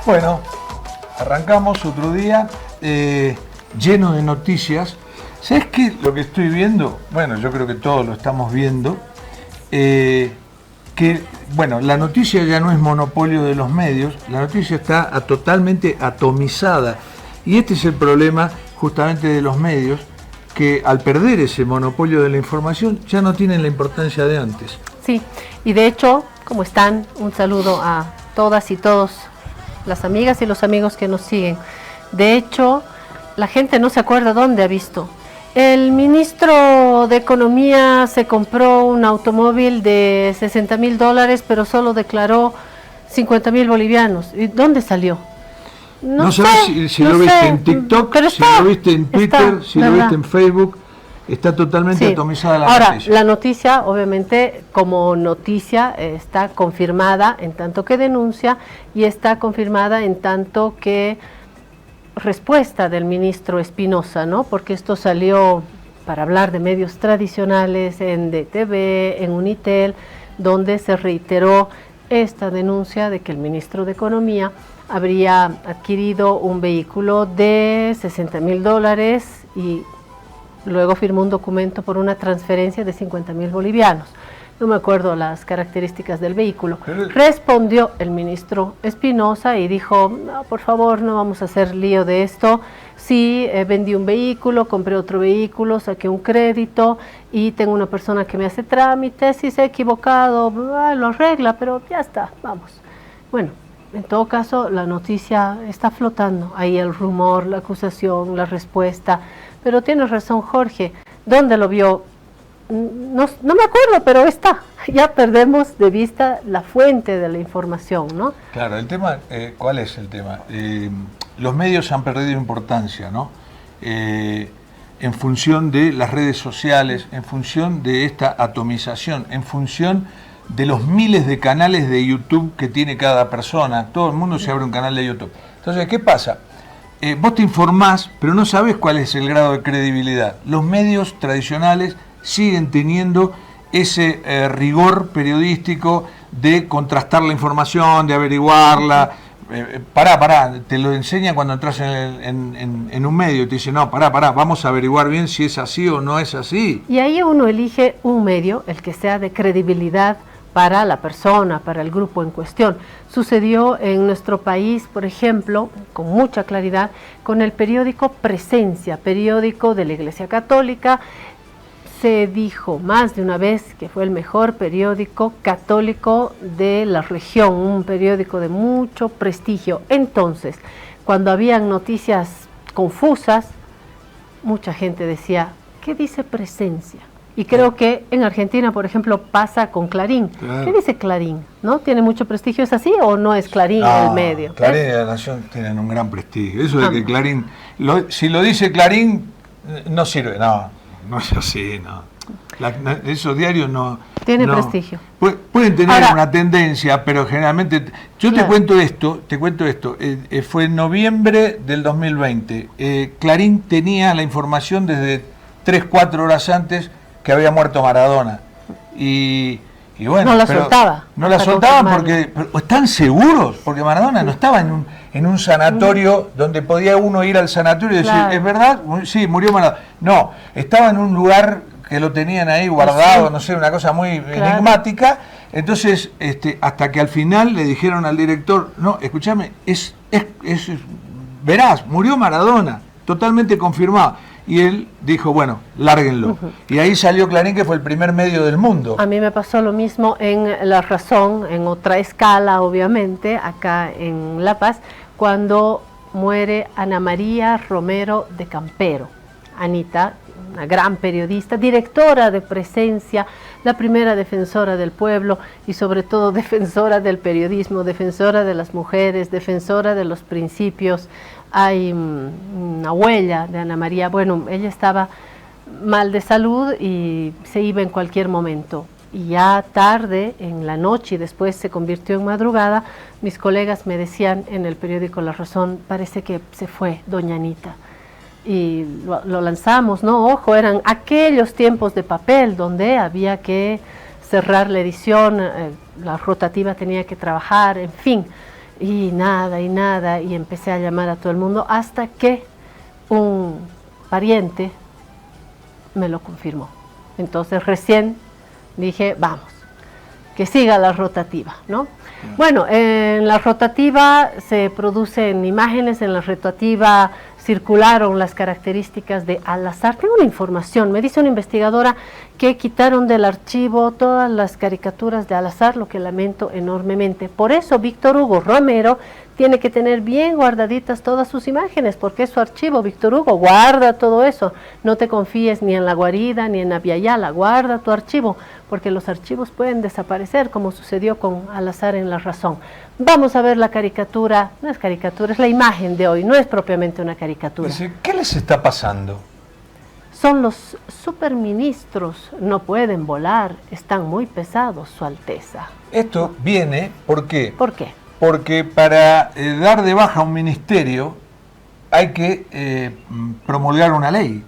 Bueno, arrancamos otro día lleno de noticias. ¿Sabes qué? Lo que estoy viendo, bueno, yo creo que todos lo estamos viendo, que, bueno, la noticia ya no es monopolio de los medios, la noticia está totalmente atomizada. Y este es el problema justamente de los medios, que al perder ese monopolio de la información ya no tienen la importancia de antes. Sí, y de hecho, ¿cómo están? Un saludo a todas y todos, las amigas y los amigos que nos siguen. De hecho, la gente no se acuerda dónde ha visto. El ministro de Economía se compró un automóvil de $60.000, pero solo declaró 50.000 bolivianos. ¿Y dónde salió? No sabes si lo viste en TikTok, si lo viste en Twitter, si lo viste en Facebook. Está totalmente atomizada la noticia. Ahora, la noticia, obviamente, como noticia, está confirmada en tanto que denuncia y está confirmada en tanto que respuesta del ministro Espinosa, ¿no? Porque esto salió para hablar de medios tradicionales, en DTV, en Unitel, donde se reiteró esta denuncia de que el ministro de Economía habría adquirido un vehículo de $60.000 y luego firmó un documento por una transferencia de 50.000 bolivianos. No me acuerdo las características del vehículo. Respondió el ministro Espinosa y dijo, no, por favor, no vamos a hacer lío de esto. Sí, vendí un vehículo, compré otro vehículo, saqué un crédito y tengo una persona que me hace trámites. Si se ha equivocado, lo arregla, pero ya está, vamos. Bueno, en todo caso, la noticia está flotando. Ahí el rumor, la acusación, la respuesta. Pero tienes razón, Jorge. ¿Dónde lo vio? No me acuerdo, pero está. Ya perdemos de vista la fuente de la información, ¿no? Claro, el tema, ¿cuál es el tema? Los medios han perdido importancia, ¿no? En función de las redes sociales, en función de esta atomización, en función de los miles de canales de YouTube que tiene cada persona. Todo el mundo se abre un canal de YouTube. Entonces, ¿qué pasa? Vos te informás, pero no sabés cuál es el grado de credibilidad. Los medios tradicionales siguen teniendo ese rigor periodístico de contrastar la información, de averiguarla. Pará, te lo enseña cuando entras en un medio y te dice, no, pará, vamos a averiguar bien si es así o no es así. Y ahí uno elige un medio, el que sea de credibilidad para la persona, para el grupo en cuestión. Sucedió en nuestro país, por ejemplo, con mucha claridad, con el periódico Presencia, periódico de la Iglesia Católica. Se dijo más de una vez que fue el mejor periódico católico de la región, un periódico de mucho prestigio. Entonces, cuando habían noticias confusas, mucha gente decía, ¿qué dice Presencia? Y creo que en Argentina, por ejemplo, pasa con Clarín. Claro. ¿Qué dice Clarín? ¿No? ¿Tiene mucho prestigio? ¿Es así o no es Clarín el medio? Clarín y La Nación tienen un gran prestigio. Eso de que Clarín, si lo dice Clarín, no sirve. No es así, no. Esos diarios no... Tiene prestigio. Pueden tener una tendencia, pero generalmente... Yo te cuento esto. Fue en noviembre del 2020. Clarín tenía la información desde 3-4 horas antes que había muerto Maradona. Y bueno, no la soltaba. No la soltaban porque están seguros, porque Maradona no estaba en un sanatorio donde podía uno ir al sanatorio y decir, ¿es verdad? Sí, murió Maradona. No, estaba en un lugar que lo tenían ahí guardado, no sé, una cosa muy enigmática. Entonces, hasta que al final le dijeron al director, no, escúchame, verás, murió Maradona, totalmente confirmado. y él dijo, bueno, lárguenlo. Y ahí salió Clarín, que fue el primer medio del mundo. A mí me pasó lo mismo en La Razón, en otra escala, obviamente, acá en La Paz, cuando muere Ana María Romero de Campero. Anita, una gran periodista, directora de Presencia, la primera defensora del pueblo y sobre todo defensora del periodismo, defensora de las mujeres, defensora de los principios. Hay una huella de Ana María. Bueno, ella estaba mal de salud y se iba en cualquier momento. Y ya tarde, en la noche, y después se convirtió en madrugada, mis colegas me decían en el periódico La Razón, parece que se fue doña Anita. Y lo lanzamos, ¿no? Ojo, eran aquellos tiempos de papel donde había que cerrar la edición, la rotativa tenía que trabajar, en fin, y nada, y empecé a llamar a todo el mundo hasta que un pariente me lo confirmó. Entonces recién dije, vamos, que siga la rotativa, ¿no? Bueno, en la rotativa se producen imágenes, en la rotativa circularon las características de Al-Azhar. Tengo una información, me dice una investigadora que quitaron del archivo todas las caricaturas de Al-Azhar, lo que lamento enormemente. Por eso Víctor Hugo Romero tiene que tener bien guardaditas todas sus imágenes, porque es su archivo. Víctor Hugo, guarda todo eso, no te confíes ni en La Guarida ni en Abiyala, guarda tu archivo, porque los archivos pueden desaparecer, como sucedió con Al-Azhar en La Razón. Vamos a ver la caricatura, no es caricatura, es la imagen de hoy, no es propiamente una caricatura. ¿Qué les está pasando? Son los superministros, no pueden volar, están muy pesados, Su Alteza. Esto viene, ¿por qué? ¿Por qué? Porque para dar de baja a un ministerio hay que promulgar una ley,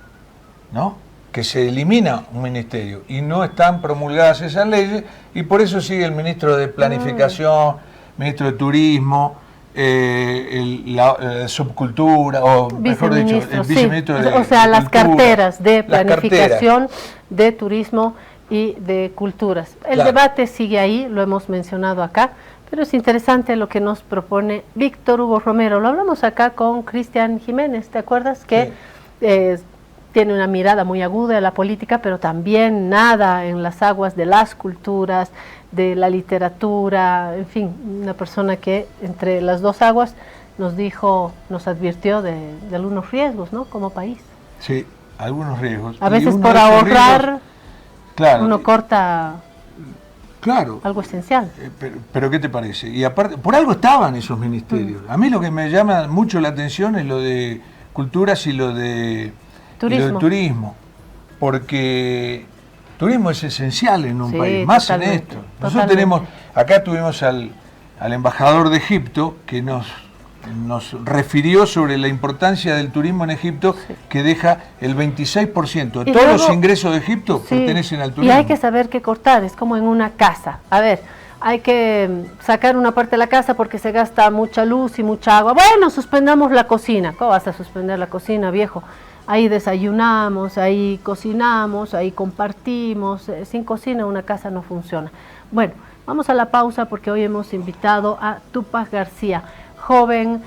¿no? Que se elimina un ministerio y no están promulgadas esas leyes y por eso sigue el ministro de Planificación, ministro de Turismo, la subcultura, o mejor dicho, el viceministro sí. de O sea, las cultura, carteras de Planificación, carteras de Turismo y de Culturas. El claro. debate sigue ahí, lo hemos mencionado acá, pero es interesante lo que nos propone Víctor Hugo Romero. Lo hablamos acá con Cristian Jiménez, ¿te acuerdas? Que sí. Tiene una mirada muy aguda de la política, pero también nada en las aguas de las culturas, de la literatura, en fin, una persona que entre las dos aguas nos dijo, nos advirtió de algunos riesgos, ¿no? Como país. Sí, algunos riesgos. A veces por ahorrar, riesgos, claro, uno corta claro, algo esencial. Pero ¿qué te parece? Y aparte, por algo estaban esos ministerios. A mí lo que me llama mucho la atención es lo de culturas y lo de turismo, porque turismo es esencial en un país, más en esto. Nosotros tenemos, acá tuvimos al embajador de Egipto que nos refirió sobre la importancia del turismo en Egipto, que deja el 26% de todos los ingresos de Egipto pertenecen al turismo. Y hay que saber qué cortar, es como en una casa. A ver, hay que sacar una parte de la casa porque se gasta mucha luz y mucha agua. Bueno, suspendamos la cocina. ¿Cómo vas a suspender la cocina, viejo? Ahí desayunamos, ahí cocinamos, ahí compartimos. Sin cocina una casa no funciona. Bueno, vamos a la pausa porque hoy hemos invitado a Tupac García, joven,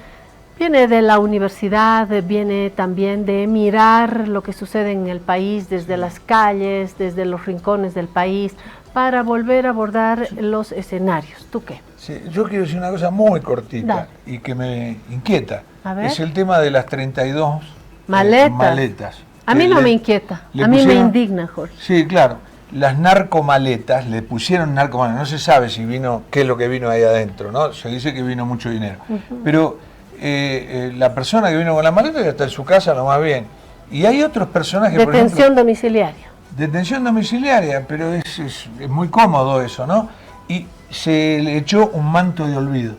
viene de la universidad, viene también de mirar lo que sucede en el país desde las calles, desde los rincones del país, para volver a abordar los escenarios. ¿Tú qué? Sí, yo quiero decir una cosa muy cortita y que me inquieta. Es el tema de las 32 maletas. A mí no me inquieta, a mí me indigna, Jorge. Sí, claro. Las narcomaletas, le pusieron narcomaletas, no se sabe si vino, qué es lo que vino ahí adentro, ¿no? Se dice que vino mucho dinero. Pero la persona que vino con la maleta ya está en su casa, lo más bien. Y hay otros personajes, por ejemplo, detención domiciliaria. Detención domiciliaria, pero es muy cómodo eso, ¿no? Y se le echó un manto de olvido.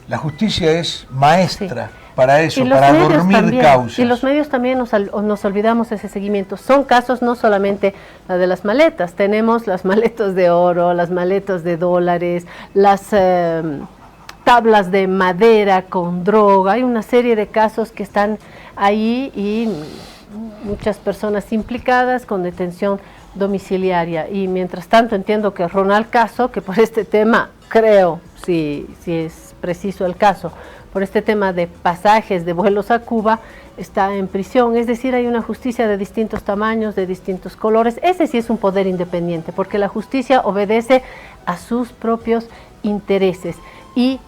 La justicia es maestra. Para eso, para dormir también, causas. Y los medios también nos olvidamos de ese seguimiento. Son casos no solamente la de las maletas, tenemos las maletas de oro, las maletas de dólares, las tablas de madera con droga. Hay una serie de casos que están ahí y muchas personas implicadas con detención domiciliaria. Y mientras tanto entiendo que Ronald Caso, que por este tema creo, si es preciso el caso, por este tema de pasajes de vuelos a Cuba, está en prisión. Es decir, hay una justicia de distintos tamaños, de distintos colores. Ese sí es un poder independiente, porque la justicia obedece a sus propios intereses. ¿Y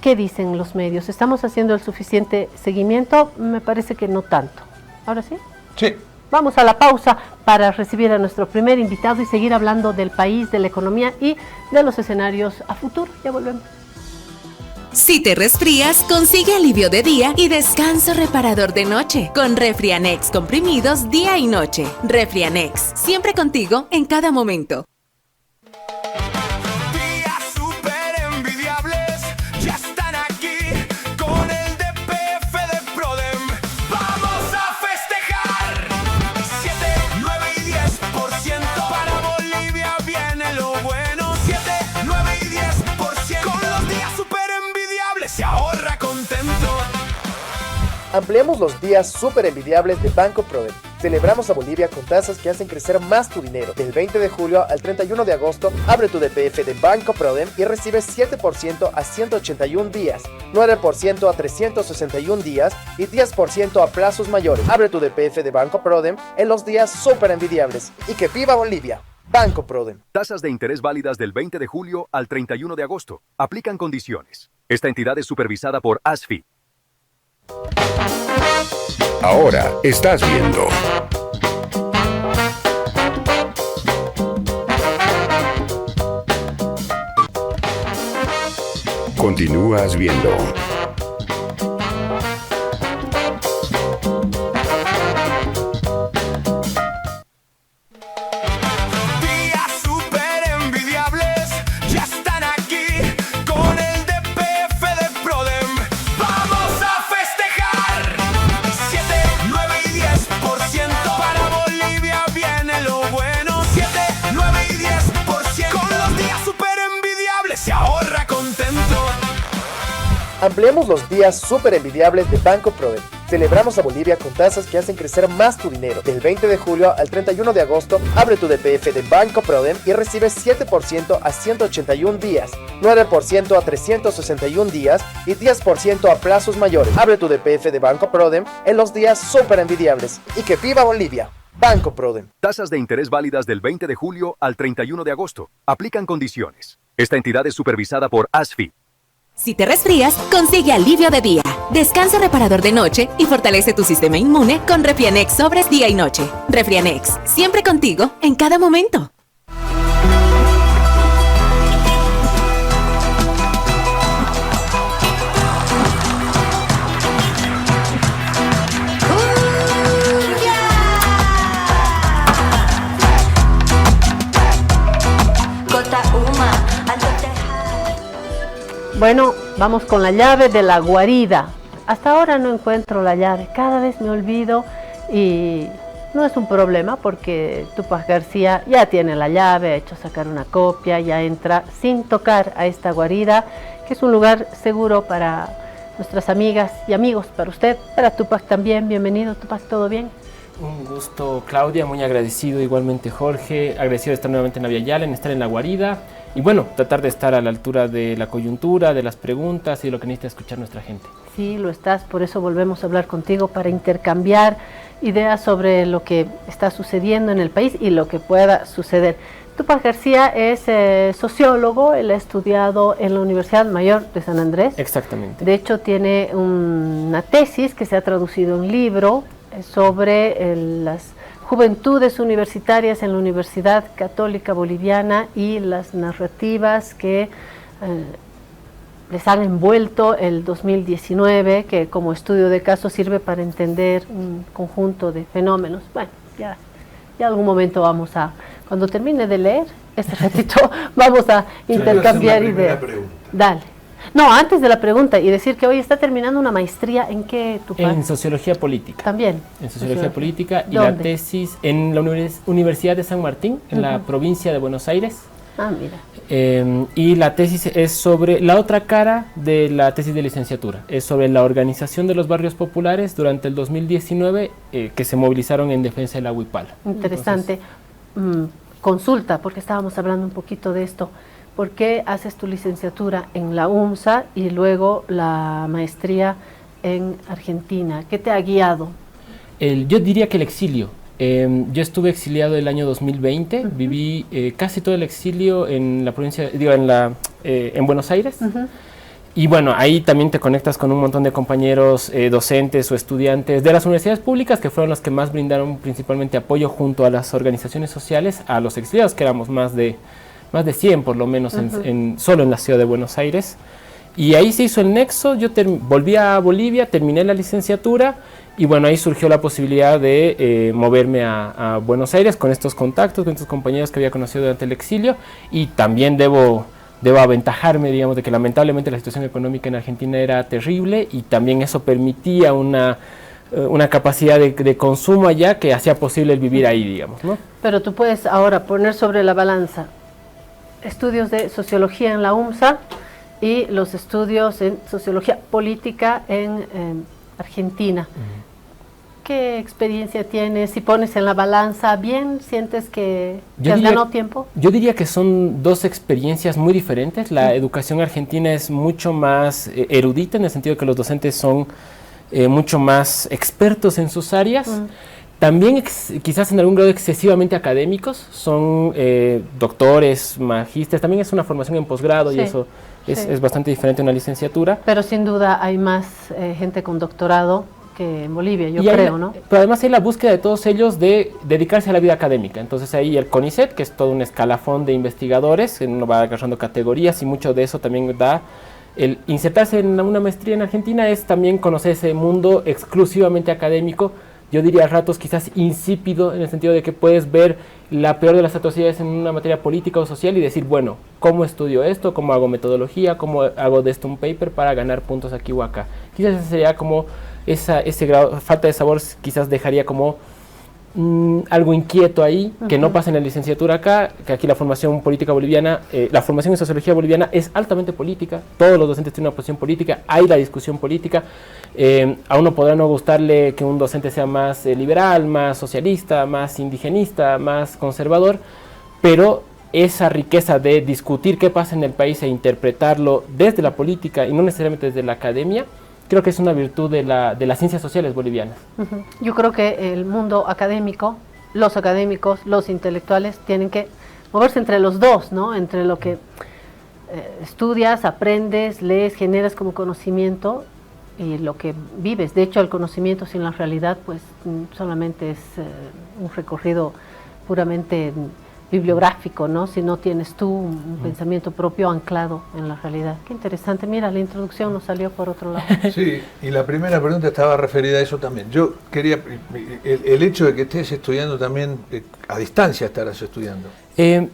qué dicen los medios? ¿Estamos haciendo el suficiente seguimiento? Me parece que no tanto. ¿Ahora sí? Sí. Vamos a la pausa para recibir a nuestro primer invitado y seguir hablando del país, de la economía y de los escenarios a futuro. Ya volvemos. Si te resfrías, consigue alivio de día y descanso reparador de noche con Refrianex comprimidos día y noche. Refrianex, siempre contigo en cada momento. Ampliamos los días súper envidiables de Banco Prodem. Celebramos a Bolivia con tasas que hacen crecer más tu dinero. Del 20 de julio al 31 de agosto, abre tu DPF de Banco Prodem y recibes 7% a 181 días, 9% a 361 días y 10% a plazos mayores. Abre tu DPF de Banco Prodem en los días súper envidiables. ¡Y que viva Bolivia! Banco Prodem. Tasas de interés válidas del 20 de julio al 31 de agosto. Aplican condiciones. Esta entidad es supervisada por ASFI. Ahora estás viendo Continúas viendo Ampliamos los días súper envidiables de Banco Prodem. Celebramos a Bolivia con tasas que hacen crecer más tu dinero. Del 20 de julio al 31 de agosto, abre tu DPF de Banco Prodem y recibes 7% a 181 días, 9% a 361 días y 10% a plazos mayores. Abre tu DPF de Banco Prodem en los días súper envidiables. ¡Y que viva Bolivia! Banco Prodem. Tasas de interés válidas del 20 de julio al 31 de agosto. Aplican condiciones. Esta entidad es supervisada por ASFI. Si te resfrías, consigue alivio de día, descanso reparador de noche y fortalece tu sistema inmune con Refrianex sobres día y noche. Refrianex, siempre contigo en cada momento. Bueno, vamos con la llave de la guarida. Hasta ahora no encuentro la llave, cada vez me olvido y no es un problema porque Tupac García ya tiene la llave, ha hecho sacar una copia, ya entra sin tocar a esta guarida, que es un lugar seguro para nuestras amigas y amigos, para usted, para Tupac también. Bienvenido, Tupac, ¿todo bien? Un gusto, Claudia, muy agradecido, igualmente Jorge, agradecido de estar nuevamente en la Vía Yala, en estar en la guarida y bueno, tratar de estar a la altura de la coyuntura, de las preguntas y de lo que necesita escuchar nuestra gente. Sí, lo estás, por eso volvemos a hablar contigo para intercambiar ideas sobre lo que está sucediendo en el país y lo que pueda suceder. Tupac García es sociólogo, él ha estudiado en la Universidad Mayor de San Andrés. Exactamente. De hecho, tiene una tesis que se ha traducido en libro sobre las juventudes universitarias en la Universidad Católica Boliviana y las narrativas que les han envuelto el 2019, que como estudio de caso sirve para entender un conjunto de fenómenos. Bueno, ya algún momento vamos a, cuando termine de leer, este ratito vamos a intercambiar ideas. Dale. No, antes de la pregunta, y decir que hoy está terminando una maestría, ¿en qué, Tupac? En Sociología Política. También. En Sociología Política y ¿Dónde? la tesis en la Universidad de San Martín, en la provincia de Buenos Aires. Ah, mira. Y la tesis es sobre la otra cara de la tesis de licenciatura, es sobre la organización de los barrios populares durante el 2019 que se movilizaron en defensa de la Huipala. Interesante. Consulta, porque estábamos hablando un poquito de esto. ¿por qué haces tu licenciatura en la UMSA y luego la maestría en Argentina? ¿Qué te ha guiado? Yo diría que el exilio. Yo estuve exiliado el año 2020, viví casi todo el exilio en la provincia, en Buenos Aires. Y bueno, ahí también te conectas con un montón de compañeros docentes o estudiantes de las universidades públicas, que fueron los que más brindaron principalmente apoyo junto a las organizaciones sociales a los exiliados, que éramos más de 100 por lo menos solo en la ciudad de Buenos Aires. Y ahí se hizo el nexo, yo volví a Bolivia, terminé la licenciatura y bueno, ahí surgió la posibilidad de moverme a Buenos Aires con estos contactos, con estos compañeros que había conocido durante el exilio, y también debo aventajarme, digamos, de que lamentablemente la situación económica en Argentina era terrible y también eso permitía una capacidad de consumo allá que hacía posible el vivir ahí, digamos, ¿no? Pero tú puedes ahora poner sobre la balanza estudios de sociología en la UMSA y los estudios en sociología política en Argentina. ¿Qué experiencia tienes? Si pones en la balanza, ¿bien? ¿Sientes que has ganado tiempo? Yo diría que son dos experiencias muy diferentes. La educación argentina es mucho más erudita, en el sentido que los docentes son mucho más expertos en sus áreas. También quizás en algún grado excesivamente académicos, son doctores, magísteres, también es una formación en posgrado y eso es bastante diferente a una licenciatura. Pero sin duda hay más gente con doctorado que en Bolivia, yo creo, ¿no? Pero además hay la búsqueda de todos ellos de dedicarse a la vida académica. Entonces ahí el CONICET, que es todo un escalafón de investigadores, uno va agarrando categorías y mucho de eso también da. El insertarse en una maestría en Argentina es también conocer ese mundo exclusivamente académico, yo diría a ratos quizás insípido, en el sentido de que puedes ver la peor de las atrocidades en una materia política o social y decir, bueno, ¿cómo estudio esto? ¿Cómo hago metodología? ¿Cómo hago de esto un paper para ganar puntos aquí o acá? Quizás ese sería como ese grado, falta de sabor quizás dejaría como algo inquieto ahí, que no pasa en la licenciatura acá, que aquí la formación política boliviana, la formación en sociología boliviana es altamente política, todos los docentes tienen una posición política, hay la discusión política, a uno podrá no gustarle que un docente sea más liberal, más socialista, más indigenista, más conservador, pero esa riqueza de discutir qué pasa en el país e interpretarlo desde la política y no necesariamente desde la academia, creo que es una virtud de las ciencias sociales bolivianas. Yo creo que el mundo académico, los académicos, los intelectuales tienen que moverse entre los dos, ¿no? Entre lo que estudias, aprendes, lees, generas como conocimiento y lo que vives. De hecho, el conocimiento sin la realidad, pues solamente es un recorrido puramente bibliográfico, ¿no? Si no tienes tú un pensamiento propio anclado en la realidad. Qué interesante. Mira, la introducción nos salió por otro lado. Sí, y la primera pregunta estaba referida a eso también. Yo quería, el hecho de que estés estudiando también, a distancia estarás estudiando, en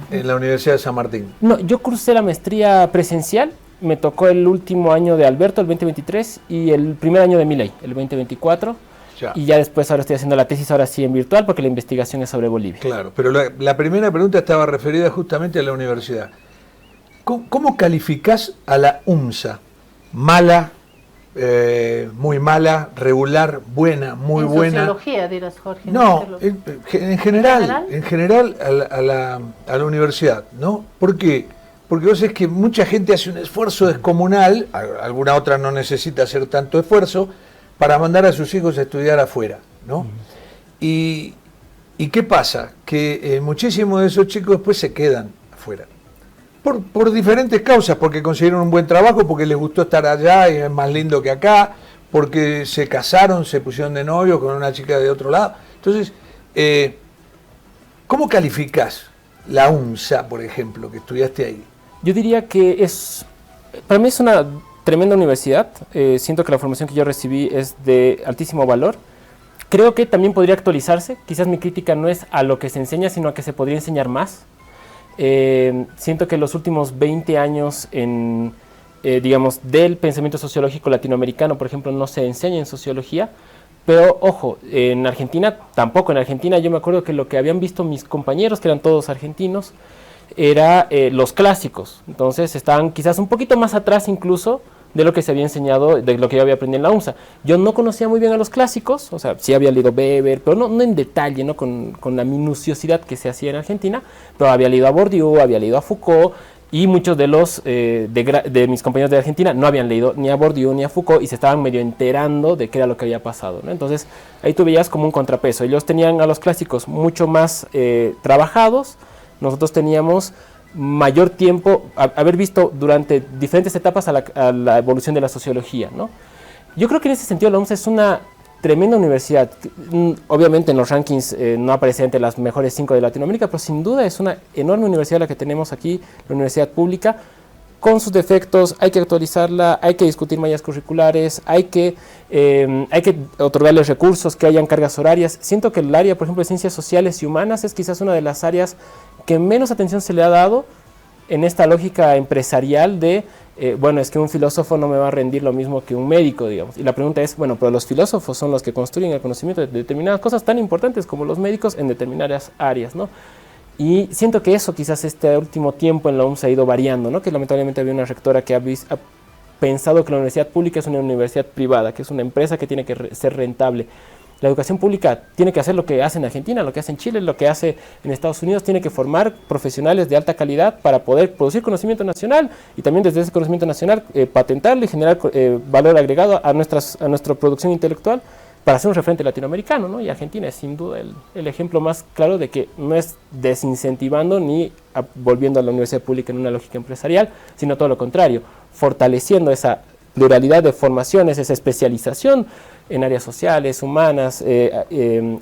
la Universidad de San Martín. No, yo cursé la maestría presencial, me tocó el último año de Alberto, el 2023, y el primer año de Milei, el 2024. Ya. Y ya después ahora estoy haciendo la tesis, ahora sí en virtual, porque la investigación es sobre Bolivia. Claro, pero la primera pregunta estaba referida justamente a la universidad. ¿Cómo calificás a la UMSA? ¿Mala, muy mala, regular, buena, muy buena? Sociología, dirás, Jorge. No, en general a la universidad, ¿no? ¿Por qué? Porque vos sabés que mucha gente hace un esfuerzo descomunal, alguna otra no necesita hacer tanto esfuerzo, para mandar a sus hijos a estudiar afuera, ¿no? ¿Y qué pasa? Que muchísimos de esos chicos después se quedan afuera. Por diferentes causas, porque consiguieron un buen trabajo, porque les gustó estar allá y es más lindo que acá, porque se casaron, se pusieron de novio con una chica de otro lado. Entonces, ¿cómo calificás la UMSA, por ejemplo, que estudiaste ahí? Yo diría que para mí es una tremenda universidad, siento que la formación que yo recibí es de altísimo valor. Creo que también podría actualizarse, quizás mi crítica no es a lo que se enseña, sino a que se podría enseñar más. Siento que los últimos 20 años digamos, del pensamiento sociológico latinoamericano, por ejemplo, no se enseña en sociología, pero ojo, en Argentina tampoco. En Argentina yo me acuerdo que lo que habían visto mis compañeros, que eran todos argentinos, era los clásicos, entonces estaban quizás un poquito más atrás incluso de lo que se había enseñado, de lo que yo había aprendido en la UMSA. Yo no conocía muy bien a los clásicos, o sea, sí había leído Weber, pero no en detalle, no con la minuciosidad que se hacía en Argentina, pero había leído a Bourdieu, había leído a Foucault, y muchos de los de mis compañeros de Argentina no habían leído ni a Bourdieu ni a Foucault y se estaban medio enterando de qué era lo que había pasado, ¿no? Entonces ahí tú veías como un contrapeso. Ellos tenían a los clásicos mucho más trabajados, nosotros teníamos mayor tiempo, haber visto durante diferentes etapas a la evolución de la sociología, ¿no? Yo creo que en ese sentido la UMSA es una tremenda universidad. Obviamente en los rankings no aparece entre las mejores 5 de Latinoamérica, pero sin duda es una enorme universidad la que tenemos aquí, la universidad pública, con sus defectos. Hay que actualizarla, hay que discutir mallas curriculares, hay que otorgarles recursos, que hayan cargas horarias. Siento que el área, por ejemplo, de ciencias sociales y humanas es quizás una de las áreas que menos atención se le ha dado en esta lógica empresarial de bueno, es que un filósofo no me va a rendir lo mismo que un médico, digamos. Y la pregunta es, bueno, pero los filósofos son los que construyen el conocimiento de determinadas cosas tan importantes como los médicos en determinadas áreas, ¿no? Y siento que eso quizás este último tiempo en la UMSA ha ido variando, ¿no? Que lamentablemente había una rectora que ha pensado que la universidad pública es una universidad privada, que es una empresa que tiene que ser rentable. La educación pública tiene que hacer lo que hace en Argentina, lo que hace en Chile, lo que hace en Estados Unidos, tiene que formar profesionales de alta calidad para poder producir conocimiento nacional y también desde ese conocimiento nacional patentarlo y generar valor agregado a nuestra producción intelectual para ser un referente latinoamericano, ¿no? Y Argentina es sin duda el ejemplo más claro de que no es desincentivando ni volviendo a la universidad pública en una lógica empresarial, sino todo lo contrario, fortaleciendo esa pluralidad de formaciones, esa especialización en áreas sociales, humanas,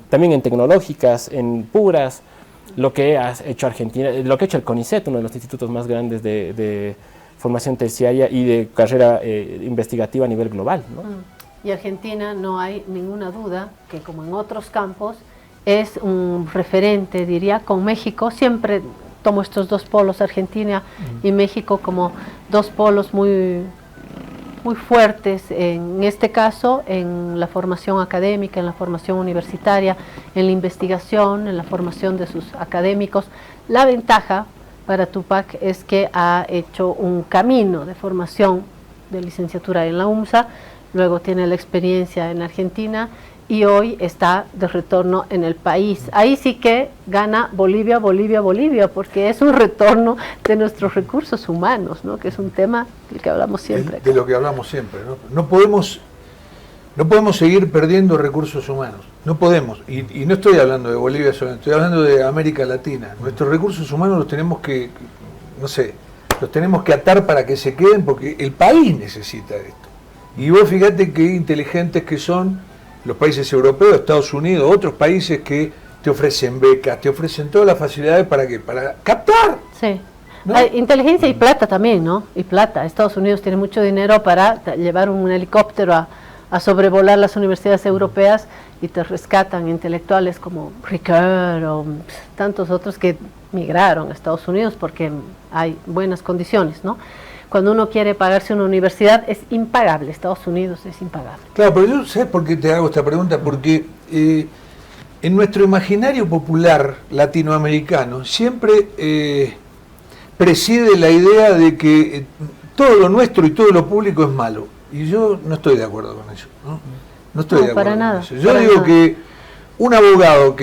también en tecnológicas, en puras, lo que ha hecho Argentina, lo que ha hecho el CONICET, uno de los institutos más grandes de formación terciaria y de carrera investigativa a nivel global, ¿no? Y Argentina, no hay ninguna duda que, como en otros campos, es un referente, diría, con México. Siempre tomo estos dos polos, Argentina y México, como dos polos muy fuertes, en este caso en la formación académica, en la formación universitaria, en la investigación, en la formación de sus académicos. La ventaja para Tupac es que ha hecho un camino de formación de licenciatura en la UMSA, luego tiene la experiencia en Argentina y hoy está de retorno en el país. Ahí sí que gana Bolivia, porque es un retorno de nuestros recursos humanos, ¿no? Que es un tema del que hablamos siempre. De lo que hablamos siempre, ¿no? No podemos seguir perdiendo recursos humanos, no podemos, y no estoy hablando de Bolivia solamente, estoy hablando de América Latina. Nuestros recursos humanos los tenemos que, los tenemos que atar para que se queden, porque el país necesita esto. Y vos fíjate qué inteligentes que son los países europeos, Estados Unidos, otros países que te ofrecen becas, te ofrecen todas las facilidades para captar. Sí. ¿No? Hay inteligencia y plata también, ¿no? Y plata. Estados Unidos tiene mucho dinero para llevar un helicóptero a sobrevolar las universidades europeas y te rescatan intelectuales como Ricoeur o tantos otros que migraron a Estados Unidos porque hay buenas condiciones, ¿no? Cuando uno quiere pagarse una universidad es impagable, Estados Unidos es impagable. Claro, pero yo sé por qué te hago esta pregunta, porque en nuestro imaginario popular latinoamericano siempre preside la idea de que todo lo nuestro y todo lo público es malo, y yo no estoy de acuerdo con eso, ¿no? No estoy de acuerdo para con nada, eso. Yo digo que un abogado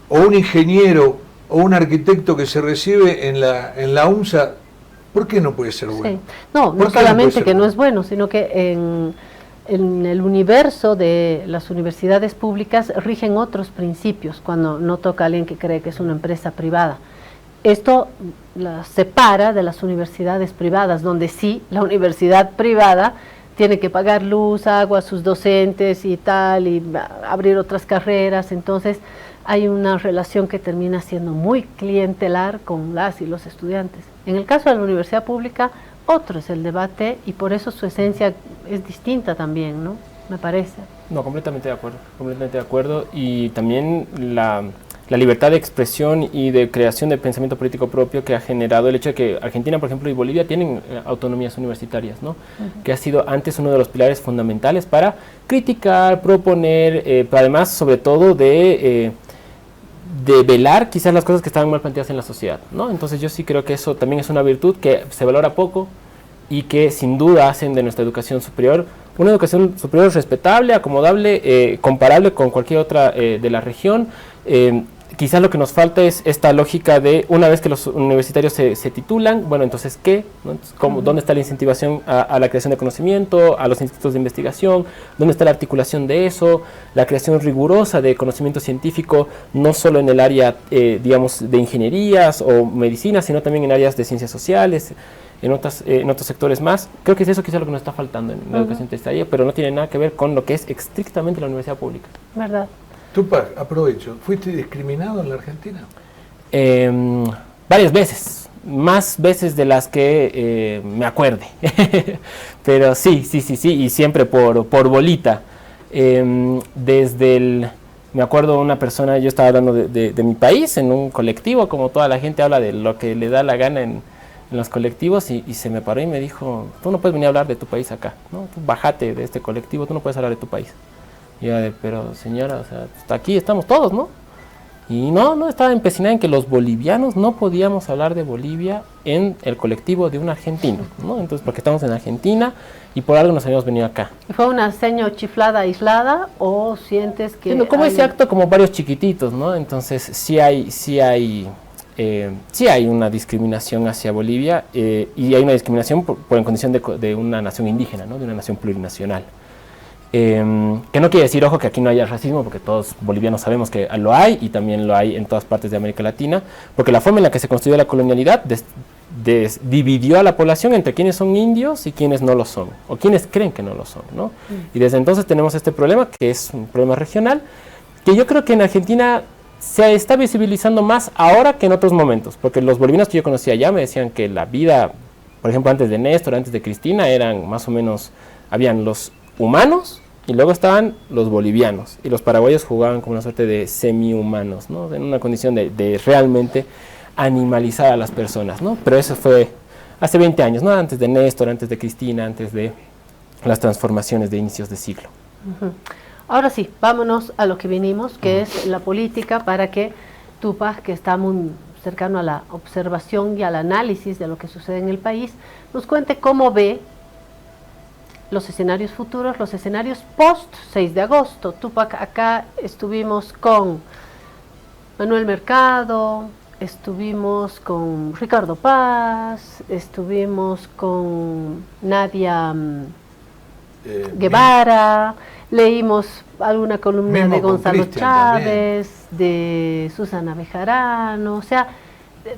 o un ingeniero o un arquitecto que se recibe en la UMSA, ¿por qué no puede ser bueno? Sí. No solamente que no es bueno, sino que en el universo de las universidades públicas rigen otros principios cuando no toca a alguien que cree que es una empresa privada. Esto la separa de las universidades privadas, donde sí, la universidad privada tiene que pagar luz, agua a sus docentes y tal, y abrir otras carreras. Entonces hay una relación que termina siendo muy clientelar con las y los estudiantes. En el caso de la universidad pública, otro es el debate y por eso su esencia es distinta también, ¿no? Me parece. No, completamente de acuerdo, y también la libertad de expresión y de creación de pensamiento político propio que ha generado el hecho de que Argentina, por ejemplo, y Bolivia tienen autonomías universitarias, ¿no? Que ha sido antes uno de los pilares fundamentales para criticar, proponer, pero además, sobre todo, de velar quizás las cosas que estaban mal planteadas en la sociedad, ¿no? Entonces yo sí creo que eso también es una virtud que se valora poco y que sin duda hacen de nuestra educación superior una educación superior respetable, acomodable, comparable con cualquier otra de la región, quizás lo que nos falta es esta lógica de una vez que los universitarios se titulan, bueno, entonces ¿qué? ¿No? Entonces, ¿dónde está la incentivación a la creación de conocimiento, a los institutos de investigación? ¿Dónde está la articulación de eso? La creación rigurosa de conocimiento científico, no solo en el área, digamos, de ingenierías o medicina, sino también en áreas de ciencias sociales, en otros sectores más. Creo que es eso quizás lo que nos está faltando en la educación terciaria, pero no tiene nada que ver con lo que es estrictamente la universidad pública. ¿Verdad? Tupac, aprovecho, ¿fuiste discriminado en la Argentina? Varias veces, más veces de las que me acuerde, pero sí, y siempre por bolita. Me acuerdo una persona, yo estaba hablando de mi país en un colectivo, como toda la gente habla de lo que le da la gana en los colectivos, y se me paró y me dijo, tú no puedes venir a hablar de tu país acá, ¿no? Tú bájate de este colectivo, tú no puedes hablar de tu país. Y yo, pero señora, o sea, aquí estamos todos, ¿no? Y no, estaba empecinada en que los bolivianos no podíamos hablar de Bolivia en el colectivo de un argentino, ¿no? Entonces, porque estamos en Argentina y por algo nos habíamos venido acá. ¿Fue una seña chiflada aislada o sientes que...? Bueno, como ese acto, como varios chiquititos, ¿no? Entonces, sí hay una discriminación hacia Bolivia y hay una discriminación en condición de una nación indígena, ¿no? De una nación plurinacional. Que no quiere decir, ojo, que aquí no haya racismo, porque todos bolivianos sabemos que lo hay y también lo hay en todas partes de América Latina, porque la forma en la que se construyó la colonialidad dividió a la población entre quienes son indios y quienes no lo son, o quienes creen que no lo son, ¿no? Y desde entonces tenemos este problema, que es un problema regional, que yo creo que en Argentina se está visibilizando más ahora que en otros momentos, porque los bolivianos que yo conocía allá me decían que la vida, por ejemplo, antes de Néstor, antes de Cristina, eran más o menos, habían los humanos y luego estaban los bolivianos, y los paraguayos jugaban como una suerte de semi-humanos, ¿no? En una condición de realmente animalizar a las personas, ¿no? Pero eso fue hace 20 años, ¿no? Antes de Néstor, antes de Cristina, antes de las transformaciones de inicios de siglo. Ahora sí, vámonos a lo que vinimos, que es la política, para que Tupac, que está muy cercano a la observación y al análisis de lo que sucede en el país, nos cuente cómo ve los escenarios futuros, los escenarios post 6 de agosto. Tupac, acá estuvimos con Manuel Mercado, estuvimos con Ricardo Paz, estuvimos con Nadia Guevara, leímos alguna columna de Gonzalo Chávez, de Susana Bejarano, o sea,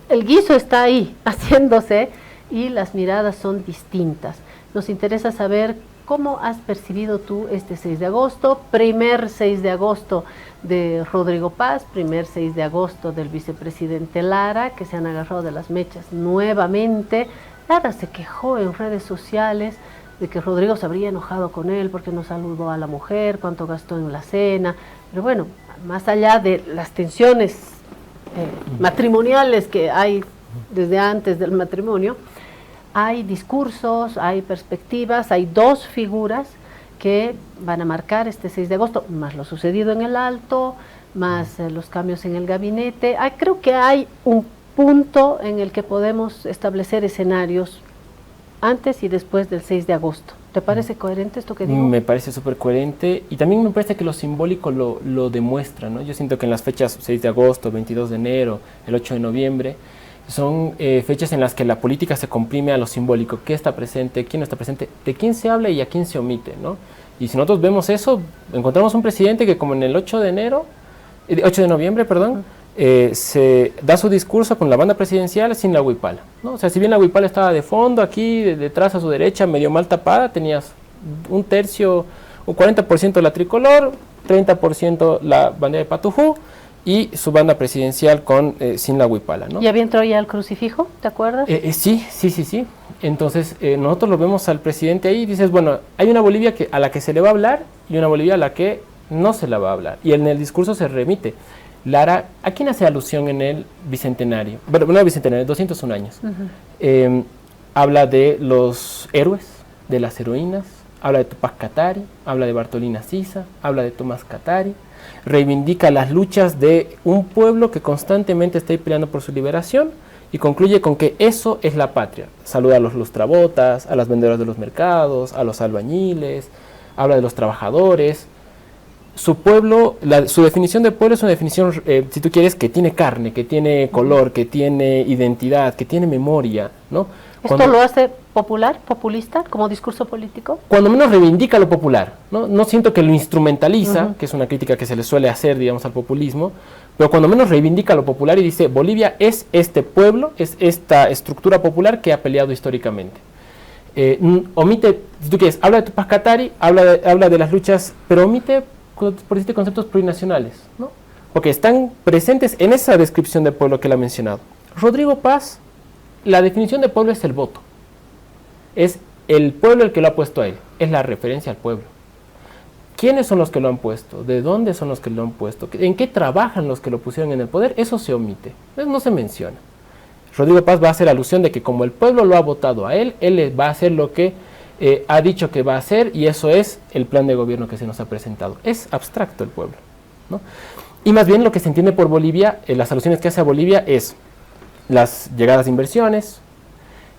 el guiso está ahí haciéndose y las miradas son distintas. Nos interesa saber cómo has percibido tú este 6 de agosto, primer 6 de agosto de Rodrigo Paz, primer 6 de agosto del vicepresidente Lara, que se han agarrado de las mechas nuevamente. Lara se quejó en redes sociales de que Rodrigo se habría enojado con él porque no saludó a la mujer, cuánto gastó en la cena, pero bueno, más allá de las tensiones matrimoniales que hay desde antes del matrimonio, hay discursos, hay perspectivas, hay dos figuras que van a marcar este 6 de agosto, más lo sucedido en el Alto, más los cambios en el gabinete. Creo que hay un punto en el que podemos establecer escenarios antes y después del 6 de agosto. ¿Te parece coherente esto que digo? Me parece súper coherente y también me parece que lo simbólico lo demuestra, ¿no? Yo siento que en las fechas 6 de agosto, 22 de enero, el 8 de noviembre, son fechas en las que la política se comprime a lo simbólico. ¿Qué está presente? ¿Quién no está presente? ¿De quién se habla y a quién se omite, ¿no? Y si nosotros vemos eso, encontramos un presidente que como en el 8 de noviembre, se da su discurso con la banda presidencial sin la huipala, ¿no? O sea, si bien la huipala estaba de fondo, aquí detrás a su derecha, medio mal tapada, tenías un tercio, un 40% la tricolor, 30% la bandera de Patujú, y su banda presidencial sin la huipala, ¿no? ¿Y había entrado ya el crucifijo, te acuerdas? Sí. Entonces, nosotros lo vemos al presidente ahí y dices, bueno, hay una Bolivia a la que se le va a hablar y una Bolivia a la que no se la va a hablar. Y en el discurso se remite. Lara, ¿a quién hace alusión en el bicentenario? Bueno, no el bicentenario, 201 años. Habla de los héroes, de las heroínas, habla de Tupac Katari, habla de Bartolina Sisa, habla de Tomás Katari, reivindica las luchas de un pueblo que constantemente está peleando por su liberación y concluye con que eso es la patria. Saluda a los lustrabotas, a las vendedoras de los mercados, a los albañiles, habla de los trabajadores. su pueblo, su definición de pueblo es una definición, si tú quieres, que tiene carne, que tiene color, que tiene identidad, que tiene memoria, ¿no? ¿Esto lo hace popular, populista, como discurso político? Cuando menos reivindica lo popular, ¿no? No siento que lo instrumentaliza, que es una crítica que se le suele hacer, digamos, al populismo, pero cuando menos reivindica lo popular y dice, Bolivia es este pueblo, es esta estructura popular que ha peleado históricamente. Omite, si tú quieres, habla de Tupac Katari, habla de las luchas, pero omite, por decirte, conceptos plurinacionales, ¿no? Porque están presentes en esa descripción de pueblo que él ha mencionado. Rodrigo Paz, la definición de pueblo es el voto. Es el pueblo el que lo ha puesto a él, es la referencia al pueblo. ¿Quiénes son los que lo han puesto? ¿De dónde son los que lo han puesto? ¿En qué trabajan los que lo pusieron en el poder? Eso se omite, no se menciona. Rodrigo Paz va a hacer alusión de que como el pueblo lo ha votado a él va a hacer lo que ha dicho que va a hacer, y eso es el plan de gobierno que se nos ha presentado. Es abstracto el pueblo, ¿no? Y más bien lo que se entiende por Bolivia, las alusiones que hace a Bolivia es las llegadas de inversiones,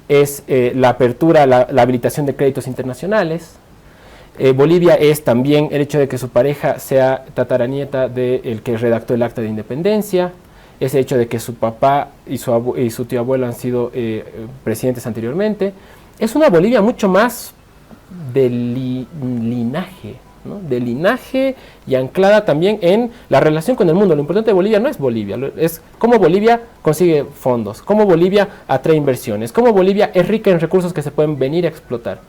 es la apertura, la habilitación de créditos internacionales. Bolivia es también el hecho de que su pareja sea tataranieta del que redactó el Acta de Independencia, ese hecho de que su papá y su tío abuelo han sido presidentes anteriormente. Es una Bolivia mucho más de linaje, ¿no? De linaje y anclada también en la relación con el mundo. Lo importante de Bolivia no es Bolivia, es cómo Bolivia consigue fondos, cómo Bolivia atrae inversiones, cómo Bolivia es rica en recursos que se pueden venir a explotar.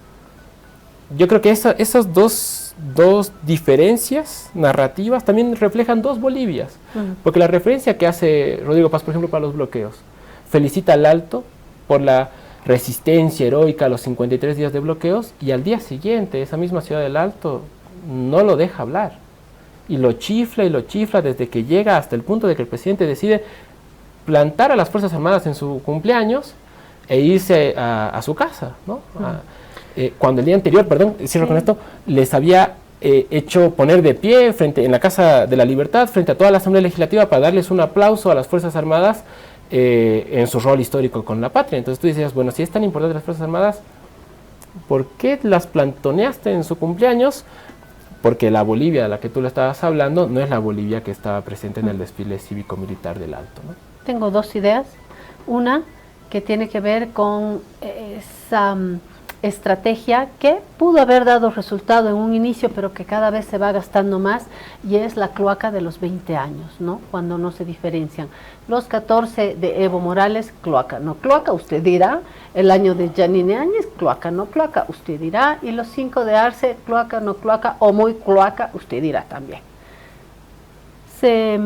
Yo creo que esas dos diferencias narrativas también reflejan dos Bolivias, porque la referencia que hace Rodrigo Paz, por ejemplo, para los bloqueos, felicita al Alto por la resistencia heroica a los 53 días de bloqueos, y al día siguiente esa misma ciudad del Alto no lo deja hablar, y lo chifla desde que llega hasta el punto de que el presidente decide plantar a las Fuerzas Armadas en su cumpleaños e irse a su casa, ¿no? Cuando el día anterior, cierro con esto, les había hecho poner de pie en la Casa de la Libertad, frente a toda la Asamblea Legislativa, para darles un aplauso a las Fuerzas Armadas en su rol histórico con la patria. Entonces tú decías, bueno, si es tan importante las Fuerzas Armadas, ¿por qué las plantoneaste en su cumpleaños? Porque la Bolivia de la que tú le estabas hablando no es la Bolivia que estaba presente en el desfile cívico-militar del Alto, ¿no? Tengo dos ideas. Una que tiene que ver con esa estrategia que pudo haber dado resultado en un inicio, pero que cada vez se va gastando más, y es la cloaca de los 20 años, ¿no? Cuando no se diferencian. Los 14 de Evo Morales, cloaca, no cloaca, usted dirá. El año de Yanine Áñez, cloaca, no cloaca, usted dirá. Y los 5 de Arce, cloaca, no cloaca, o muy cloaca, usted dirá también. Se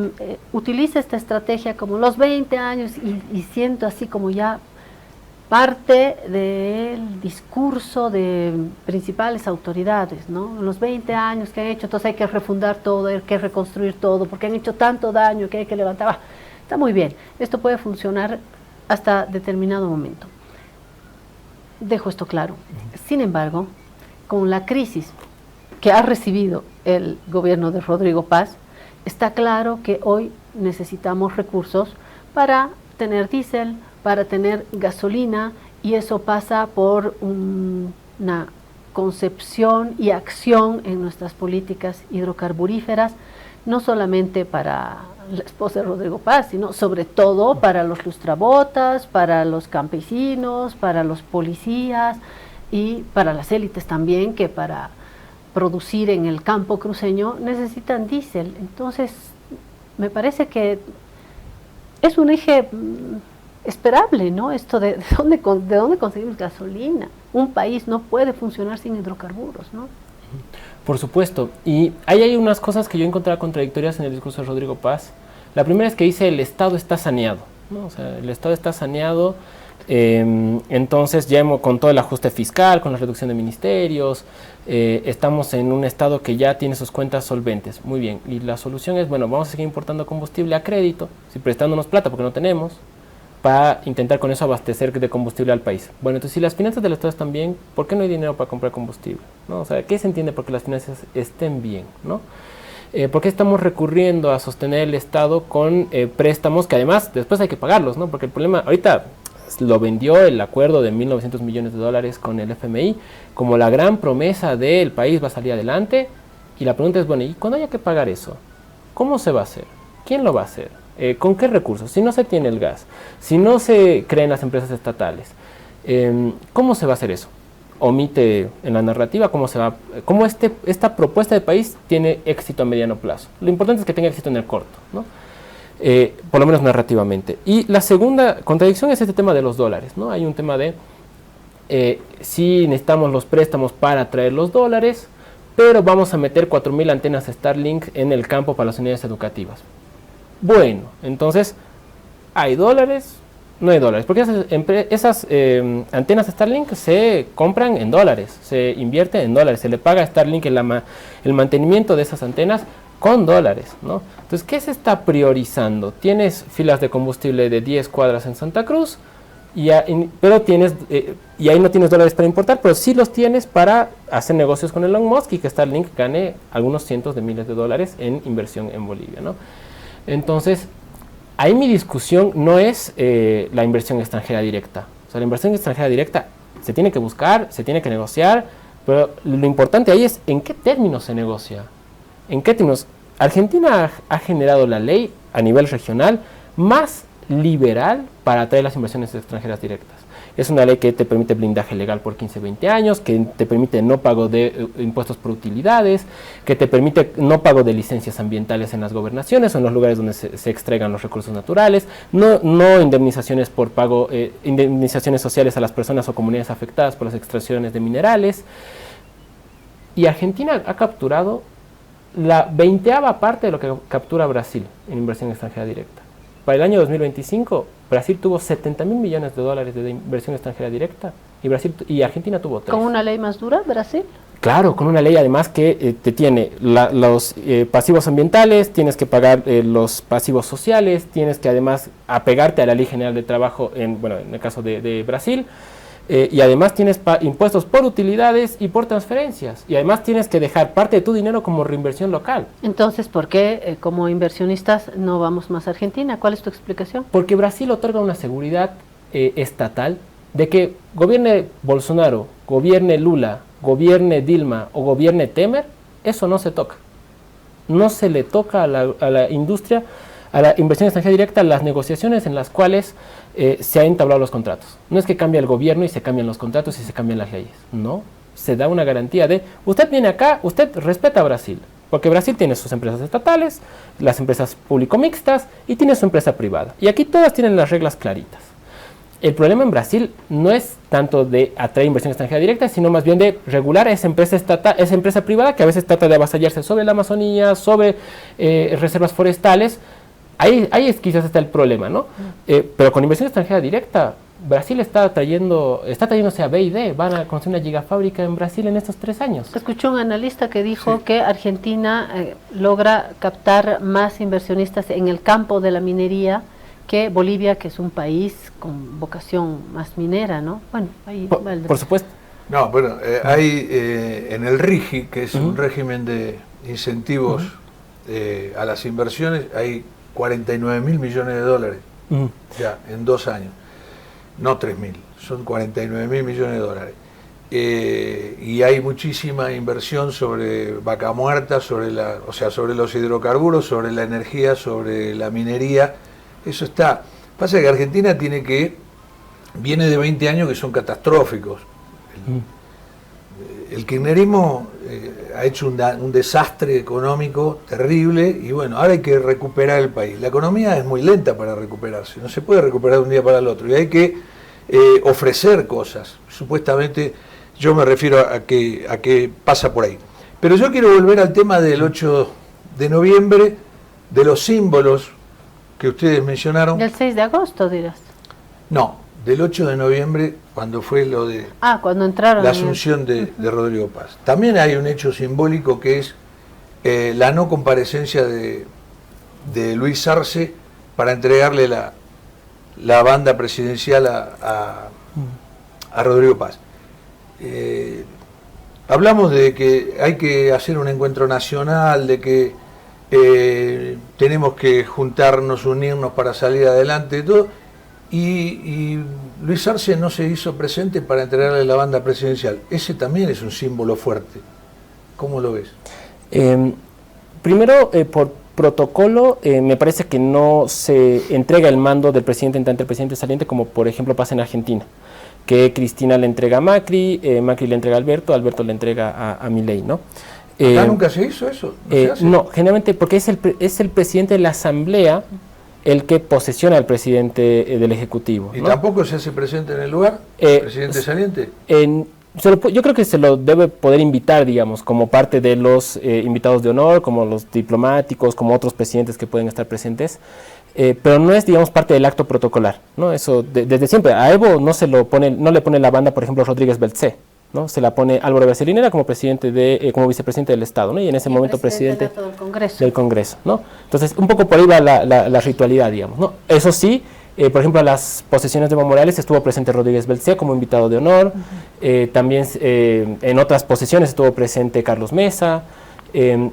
utiliza esta estrategia como los 20 años y siento así como ya parte del discurso de principales autoridades, ¿no? Los 20 años que han hecho, entonces hay que refundar todo, hay que reconstruir todo, porque han hecho tanto daño que hay que levantar. Está muy bien, esto puede funcionar hasta determinado momento. Dejo esto claro. Sin embargo, con la crisis que ha recibido el gobierno de Rodrigo Paz, está claro que hoy necesitamos recursos para tener diésel, para tener gasolina, y eso pasa por una concepción y acción en nuestras políticas hidrocarburíferas, no solamente para la esposa de Rodrigo Paz, sino sobre todo para los lustrabotas, para los campesinos, para los policías y para las élites también, que para producir en el campo cruceño necesitan diésel. Entonces, me parece que es un eje esperable, ¿no? Esto de dónde conseguimos gasolina. Un país no puede funcionar sin hidrocarburos, ¿no? Por supuesto. Y ahí hay unas cosas que yo encontraba contradictorias en el discurso de Rodrigo Paz. La primera es que dice el Estado está saneado, ¿no? O sea, el Estado está saneado, entonces ya con todo el ajuste fiscal, con la reducción de ministerios, estamos en un Estado que ya tiene sus cuentas solventes. Muy bien. Y la solución es, bueno, vamos a seguir importando combustible a crédito, prestándonos plata porque no tenemos, para intentar con eso abastecer de combustible al país. Bueno, entonces si las finanzas del Estado están bien, ¿por qué no hay dinero para comprar combustible? ¿No? O sea, ¿qué se entiende por qué las finanzas estén bien? ¿No? ¿Por qué estamos recurriendo a sostener el Estado con préstamos que además después hay que pagarlos, ¿no? Porque el problema, ahorita lo vendió el acuerdo de 1.900 millones de dólares con el FMI como la gran promesa de el país va a salir adelante, Y la pregunta es, bueno, ¿y cuando haya que pagar eso? ¿Cómo se va a hacer? ¿Quién lo va a hacer? ¿Con qué recursos? Si no se tiene el gas, si no se creen las empresas estatales, ¿cómo se va a hacer eso? Omite en la narrativa cómo esta propuesta de país tiene éxito a mediano plazo. Lo importante es que tenga éxito en el corto, ¿no? Por lo menos narrativamente. Y la segunda contradicción es este tema de los dólares, ¿no? Hay un tema de si necesitamos los préstamos para traer los dólares, pero vamos a meter 4.000 antenas Starlink en el campo para las unidades educativas. Bueno, entonces, ¿hay dólares? No hay dólares, porque esas antenas Starlink se compran en dólares, se invierte en dólares, se le paga a Starlink el mantenimiento de esas antenas con dólares, ¿no? Entonces, ¿qué se está priorizando? Tienes filas de combustible de 10 cuadras en Santa Cruz, y ahí no tienes dólares para importar, pero sí los tienes para hacer negocios con Elon Musk y que Starlink gane algunos cientos de miles de dólares en inversión en Bolivia, ¿no? Entonces, ahí mi discusión no es la inversión extranjera directa. O sea, la inversión extranjera directa se tiene que buscar, se tiene que negociar, pero lo importante ahí es en qué términos se negocia. ¿En qué términos? Argentina ha generado la ley a nivel regional más liberal para atraer las inversiones extranjeras directas. Es una ley que te permite blindaje legal por 15, 20 años, que te permite no pago de impuestos por utilidades, que te permite no pago de licencias ambientales en las gobernaciones o en los lugares donde se extraigan los recursos naturales, no indemnizaciones por pago, indemnizaciones sociales a las personas o comunidades afectadas por las extracciones de minerales. Y Argentina ha capturado la 20ª parte de lo que captura Brasil en inversión extranjera directa. Para el año 2025, Brasil tuvo 70.000 millones de dólares de inversión extranjera directa y Argentina tuvo 3. ¿Con una ley más dura, Brasil? Claro, con una ley además que te tiene los pasivos ambientales, tienes que pagar los pasivos sociales, tienes que además apegarte a la Ley General de Trabajo, en el caso de Brasil, y además tienes impuestos por utilidades y por transferencias, y además tienes que dejar parte de tu dinero como reinversión local. Entonces, ¿por qué como inversionistas no vamos más a Argentina? ¿Cuál es tu explicación? Porque Brasil otorga una seguridad estatal de que gobierne Bolsonaro, gobierne Lula, gobierne Dilma o gobierne Temer, eso no se toca. No se le toca a la industria, a la inversión extranjera directa, las negociaciones en las cuales se han entablado los contratos. No es que cambia el gobierno y se cambian los contratos y se cambian las leyes. No, se da una garantía de, usted viene acá, usted respeta a Brasil. Porque Brasil tiene sus empresas estatales, las empresas público-mixtas y tiene su empresa privada. Y aquí todas tienen las reglas claritas. El problema en Brasil no es tanto de atraer inversión extranjera directa, sino más bien de regular a esa empresa estatal, esa empresa privada que a veces trata de avasallarse sobre la Amazonía, sobre reservas forestales. Ahí quizás está el problema, ¿no? Pero con inversión extranjera directa, Brasil está trayéndose a BYD, van a construir una gigafábrica en Brasil en estos 3 años. Escuché un analista que dijo que Argentina logra captar más inversionistas en el campo de la minería que Bolivia, que es un país con vocación más minera, ¿no? Bueno, ahí por supuesto. No, bueno, hay en el RIGI, que es un régimen de incentivos a las inversiones, hay 49.000 millones de dólares ya en 2 años, no 3.000, son 49.000 millones de dólares. Y hay muchísima inversión sobre vaca muerta, sobre los hidrocarburos, sobre la energía, sobre la minería. Eso está. Pasa que Argentina viene de 20 años que son catastróficos. El kirchnerismo ha hecho un desastre económico terrible y bueno, ahora hay que recuperar el país. La economía es muy lenta para recuperarse, no se puede recuperar de un día para el otro y hay que ofrecer cosas. Supuestamente yo me refiero a que pasa por ahí. Pero yo quiero volver al tema del 8 de noviembre, de los símbolos que ustedes mencionaron. Del 6 de agosto, dirás. No, del 8 de noviembre, cuando fue lo de cuando entraron la asunción de Rodrigo Paz. También hay un hecho simbólico que es la no comparecencia de Luis Arce para entregarle la banda presidencial a Rodrigo Paz. Hablamos de que hay que hacer un encuentro nacional, de que tenemos que juntarnos, unirnos para salir adelante, todo. Y Luis Arce no se hizo presente para entregarle la banda presidencial. Ese también es un símbolo fuerte. ¿Cómo lo ves? Primero, por protocolo, me parece que no se entrega el mando del presidente entrante al presidente saliente, como por ejemplo pasa en Argentina, que Cristina le entrega a Macri, Macri le entrega a Alberto, Alberto le entrega a Milei, ¿no? ¿Acá nunca se hizo eso? ¿No se hace? No, generalmente porque es el presidente de la Asamblea el que posesiona al presidente del Ejecutivo. ¿Y ¿no? tampoco se hace presente en el lugar, presidente saliente? Yo creo que se lo debe poder invitar, digamos, como parte de los invitados de honor, como los diplomáticos, como otros presidentes que pueden estar presentes, pero no es, digamos, parte del acto protocolar, ¿no? Eso desde siempre. A Evo no le pone la banda, por ejemplo, Rodríguez Belcé, ¿no? Se la pone Álvaro Becerril como como vicepresidente del Estado, ¿no? Y en ese momento presidente del Congreso, ¿no? Entonces, un poco por ahí va la ritualidad, digamos, ¿no? Eso sí, por ejemplo, a las posesiones de Evo Morales estuvo presente Rodríguez Belcé como invitado de honor, también en otras posesiones estuvo presente Carlos Mesa.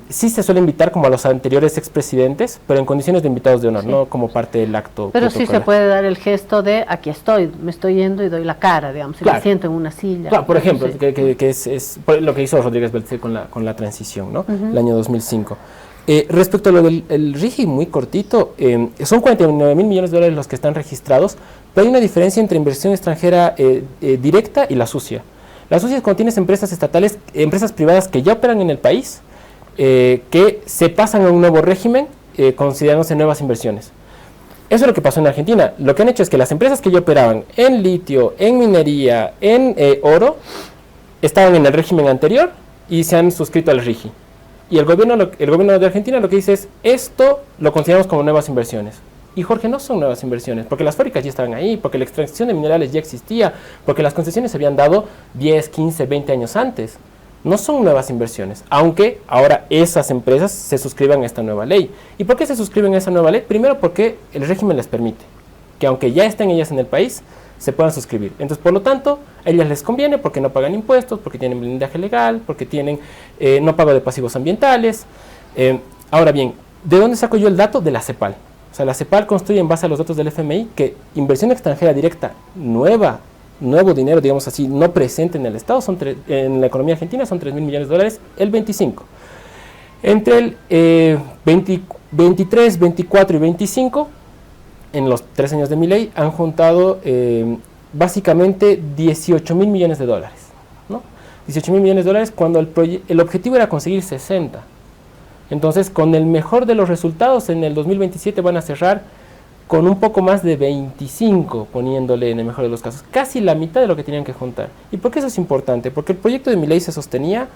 Sí se suele invitar como a los anteriores expresidentes, pero en condiciones de invitados de honor, no como parte del acto Pero protocolar. sí se puede dar el gesto de aquí estoy, me estoy yendo y doy la cara, digamos, y Claro. me siento en una silla. Claro, por ejemplo, Sí. que es lo que hizo Rodríguez Belcé con la transición, ¿no? El año 2005. Respecto a lo del RIGI, muy cortito, son 49.000 millones de dólares los que están registrados, pero hay una diferencia entre inversión extranjera directa y la sucia. La sucia es cuando tienes empresas estatales, empresas privadas que ya operan en el país, que se pasan a un nuevo régimen considerándose nuevas inversiones. Eso es lo que pasó en Argentina. Lo que han hecho es que las empresas que ya operaban en litio, en minería, en oro, estaban en el régimen anterior y se han suscrito al RIGI. Y el gobierno de Argentina lo que dice es, esto lo consideramos como nuevas inversiones. Y Jorge, no son nuevas inversiones, porque las fábricas ya estaban ahí, porque la extracción de minerales ya existía, porque las concesiones se habían dado 10, 15, 20 años antes. No son nuevas inversiones, aunque ahora esas empresas se suscriban a esta nueva ley. ¿Y por qué se suscriben a esa nueva ley? Primero porque el régimen les permite que aunque ya estén ellas en el país, se puedan suscribir. Entonces, por lo tanto, a ellas les conviene porque no pagan impuestos, porque tienen blindaje legal, porque tienen no pago de pasivos ambientales. Ahora bien, ¿de dónde saco yo el dato? De la CEPAL. O sea, la CEPAL construye en base a los datos del FMI que inversión extranjera directa nuevo dinero, digamos así, no presente en el Estado, en la economía argentina son 3.000 millones de dólares, el 25. Entre el 23, 24 y 25, en los 3 años de Milei, han juntado básicamente 18.000 millones de dólares, ¿no? 18.000 millones de dólares cuando el objetivo era conseguir 60. Entonces, con el mejor de los resultados, en el 2027 van a cerrar con un poco más de 25, poniéndole en el mejor de los casos, casi la mitad de lo que tenían que juntar. ¿Y por qué eso es importante? Porque el proyecto de Milei se sostenía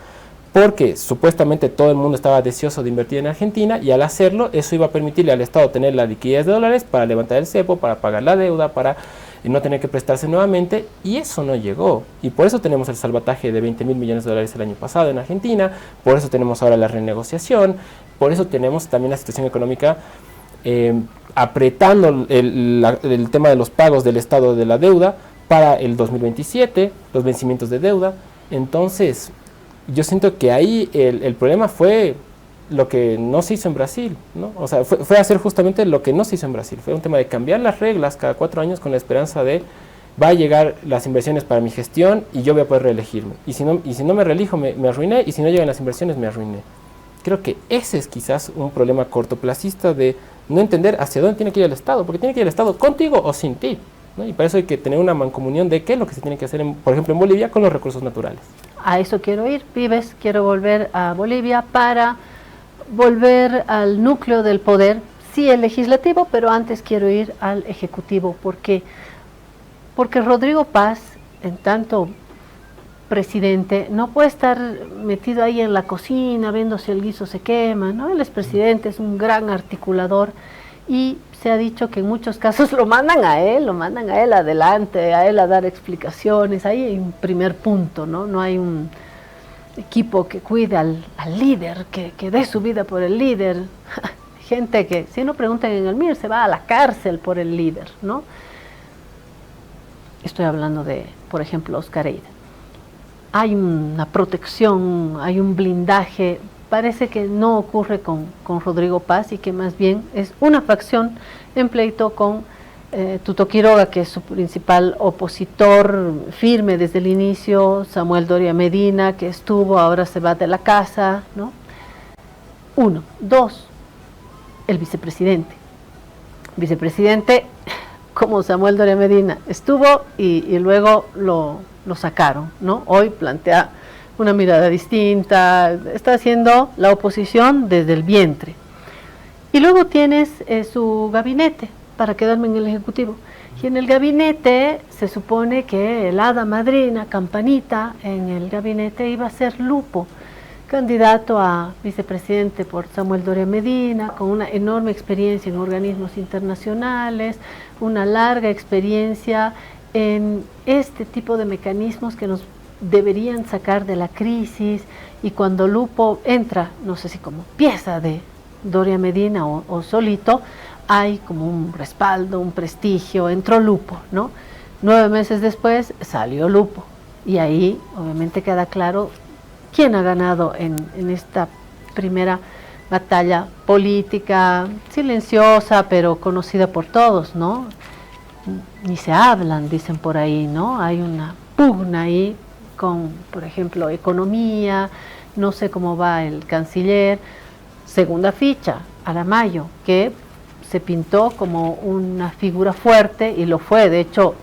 porque supuestamente todo el mundo estaba deseoso de invertir en Argentina y al hacerlo eso iba a permitirle al Estado tener la liquidez de dólares para levantar el cepo, para pagar la deuda, para no tener que prestarse nuevamente, y eso no llegó. Y por eso tenemos el salvataje de 20.000 millones de dólares el año pasado en Argentina, por eso tenemos ahora la renegociación, por eso tenemos también la situación económica apretando el tema de los pagos del Estado de la deuda para el 2027, los vencimientos de deuda. Entonces, yo siento que ahí el problema fue lo que no se hizo en Brasil, ¿no? O sea, fue hacer justamente lo que no se hizo en Brasil. Fue un tema de cambiar las reglas cada 4 años con la esperanza de va a llegar las inversiones para mi gestión y yo voy a poder reelegirme. Y si no me reelijo, me arruiné, y si no llegan las inversiones, me arruiné. Creo que ese es quizás un problema cortoplacista de no entender hacia dónde tiene que ir el Estado, porque tiene que ir el Estado contigo o sin ti, ¿no? Y para eso hay que tener una mancomunión de qué es lo que se tiene que hacer, por ejemplo, en Bolivia con los recursos naturales. A eso quiero ir, Vives, quiero volver a Bolivia para volver al núcleo del poder, sí el legislativo, pero antes quiero ir al ejecutivo. ¿Por qué? Porque Rodrigo Paz, en tanto presidente, no puede estar metido ahí en la cocina viendo si el guiso se quema, ¿no? Él es presidente, es un gran articulador y se ha dicho que en muchos casos lo mandan a él adelante, a él a dar explicaciones. Ahí hay un primer punto, ¿no? No hay un equipo que cuide al líder, que dé su vida por el líder. Gente que, si no preguntan en el MIR, se va a la cárcel por el líder, ¿no? Estoy hablando de, por ejemplo, Oscar Eide. Hay una protección, hay un blindaje. Parece que no ocurre con Rodrigo Paz y que más bien es una facción en pleito con Tuto Quiroga, que es su principal opositor firme desde el inicio, Samuel Doria Medina, que estuvo, ahora se va de la casa, ¿no? Uno. Dos, el vicepresidente. Vicepresidente, como Samuel Doria Medina, estuvo y luego lo sacaron, ¿no? Hoy plantea una mirada distinta, está haciendo la oposición desde el vientre. Y luego tienes su gabinete, para quedarme en el Ejecutivo. Y en el gabinete se supone que el hada madrina, Campanita, en el gabinete iba a ser Lupo, candidato a vicepresidente por Samuel Doria Medina, con una enorme experiencia en organismos internacionales, una larga experiencia en este tipo de mecanismos que nos deberían sacar de la crisis, y cuando Lupo entra, no sé si como pieza de Doria Medina o solito, hay como un respaldo, un prestigio, entró Lupo, ¿no? 9 meses después salió Lupo, y ahí obviamente queda claro quién ha ganado en esta primera batalla política, silenciosa, pero conocida por todos, ¿no? Ni se hablan, dicen por ahí, ¿no? Hay una pugna ahí con, por ejemplo, economía, no sé cómo va el canciller. Segunda ficha, Aramayo, que se pintó como una figura fuerte, y lo fue. De hecho,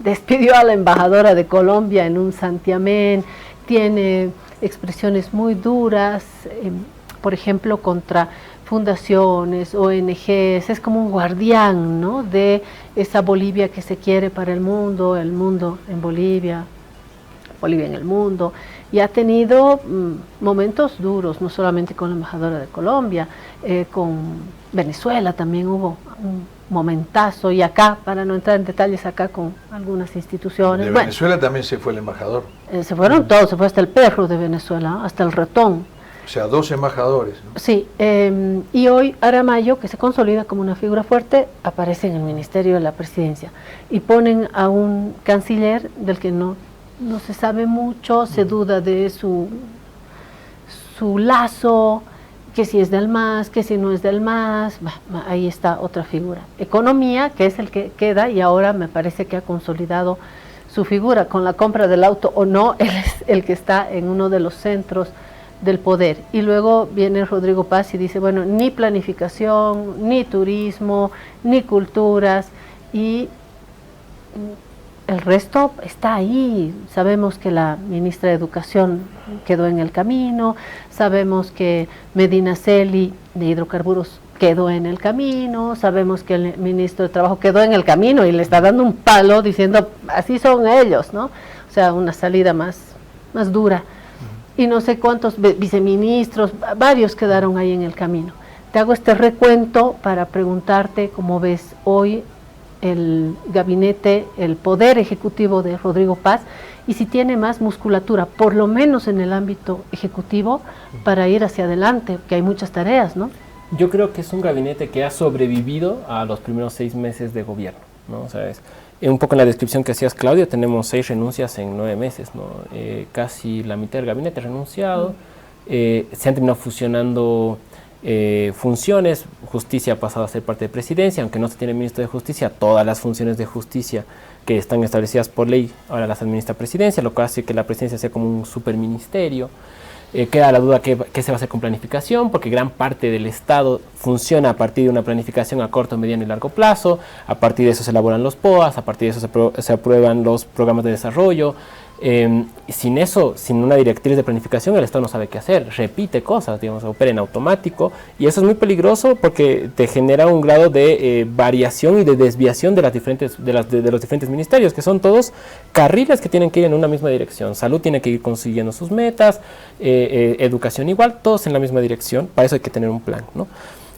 despidió a la embajadora de Colombia en un santiamén, tiene expresiones muy duras, por ejemplo, contra fundaciones, ONGs, es como un guardián, ¿no?, de esa Bolivia que se quiere para el mundo en Bolivia, Bolivia en el mundo, y ha tenido momentos duros, no solamente con la embajadora de Colombia, con Venezuela también hubo un momentazo, y acá, para no entrar en detalles, acá con algunas instituciones. De Venezuela también se fue el embajador. Se fueron todos, se fue hasta el perro de Venezuela, hasta el ratón. O sea, 2 embajadores, ¿no? Sí, y hoy Aramayo, que se consolida como una figura fuerte, aparece en el Ministerio de la Presidencia, y ponen a un canciller del que no se sabe mucho, se duda de su lazo, que si es del MAS, que si no es del MAS. Ahí está otra figura. Economía, que es el que queda, y ahora me parece que ha consolidado su figura con la compra del auto o no, él es el que está en uno de los centros del poder. Y luego viene Rodrigo Paz y dice, bueno, ni planificación, ni turismo, ni culturas, y el resto está ahí. Sabemos que la ministra de Educación quedó en el camino, sabemos que Medina Celi de hidrocarburos quedó en el camino, sabemos que el ministro de Trabajo quedó en el camino y le está dando un palo diciendo, así son ellos, ¿no? O sea, una salida más dura. Y no sé cuántos viceministros, varios quedaron ahí en el camino. Te hago este recuento para preguntarte cómo ves hoy el gabinete, el poder ejecutivo de Rodrigo Paz, y si tiene más musculatura, por lo menos en el ámbito ejecutivo, para ir hacia adelante, que hay muchas tareas, ¿no? Yo creo que es un gabinete que ha sobrevivido a los primeros 6 meses de gobierno, ¿no? O sea, es un poco en la descripción que hacías, Claudio, tenemos 6 renuncias en 9 meses, ¿no? Casi la mitad del gabinete renunciado, se han terminado fusionando funciones. Justicia ha pasado a ser parte de presidencia, aunque no se tiene ministro de justicia, todas las funciones de justicia que están establecidas por ley ahora las administra presidencia, lo que hace que la presidencia sea como un superministerio. Queda la duda qué se va a hacer con planificación, porque gran parte del Estado funciona a partir de una planificación a corto, mediano y largo plazo. A partir de eso se elaboran los POAs, a partir de eso se aprueban los programas de desarrollo. Sin eso, sin una directriz de planificación, el Estado no sabe qué hacer, repite cosas, digamos, opera en automático, y eso es muy peligroso porque te genera un grado de variación y de desviación de los diferentes ministerios, que son todos carriles que tienen que ir en una misma dirección. Salud tiene que ir consiguiendo sus metas, educación igual, todos en la misma dirección. Para eso hay que tener un plan, ¿no?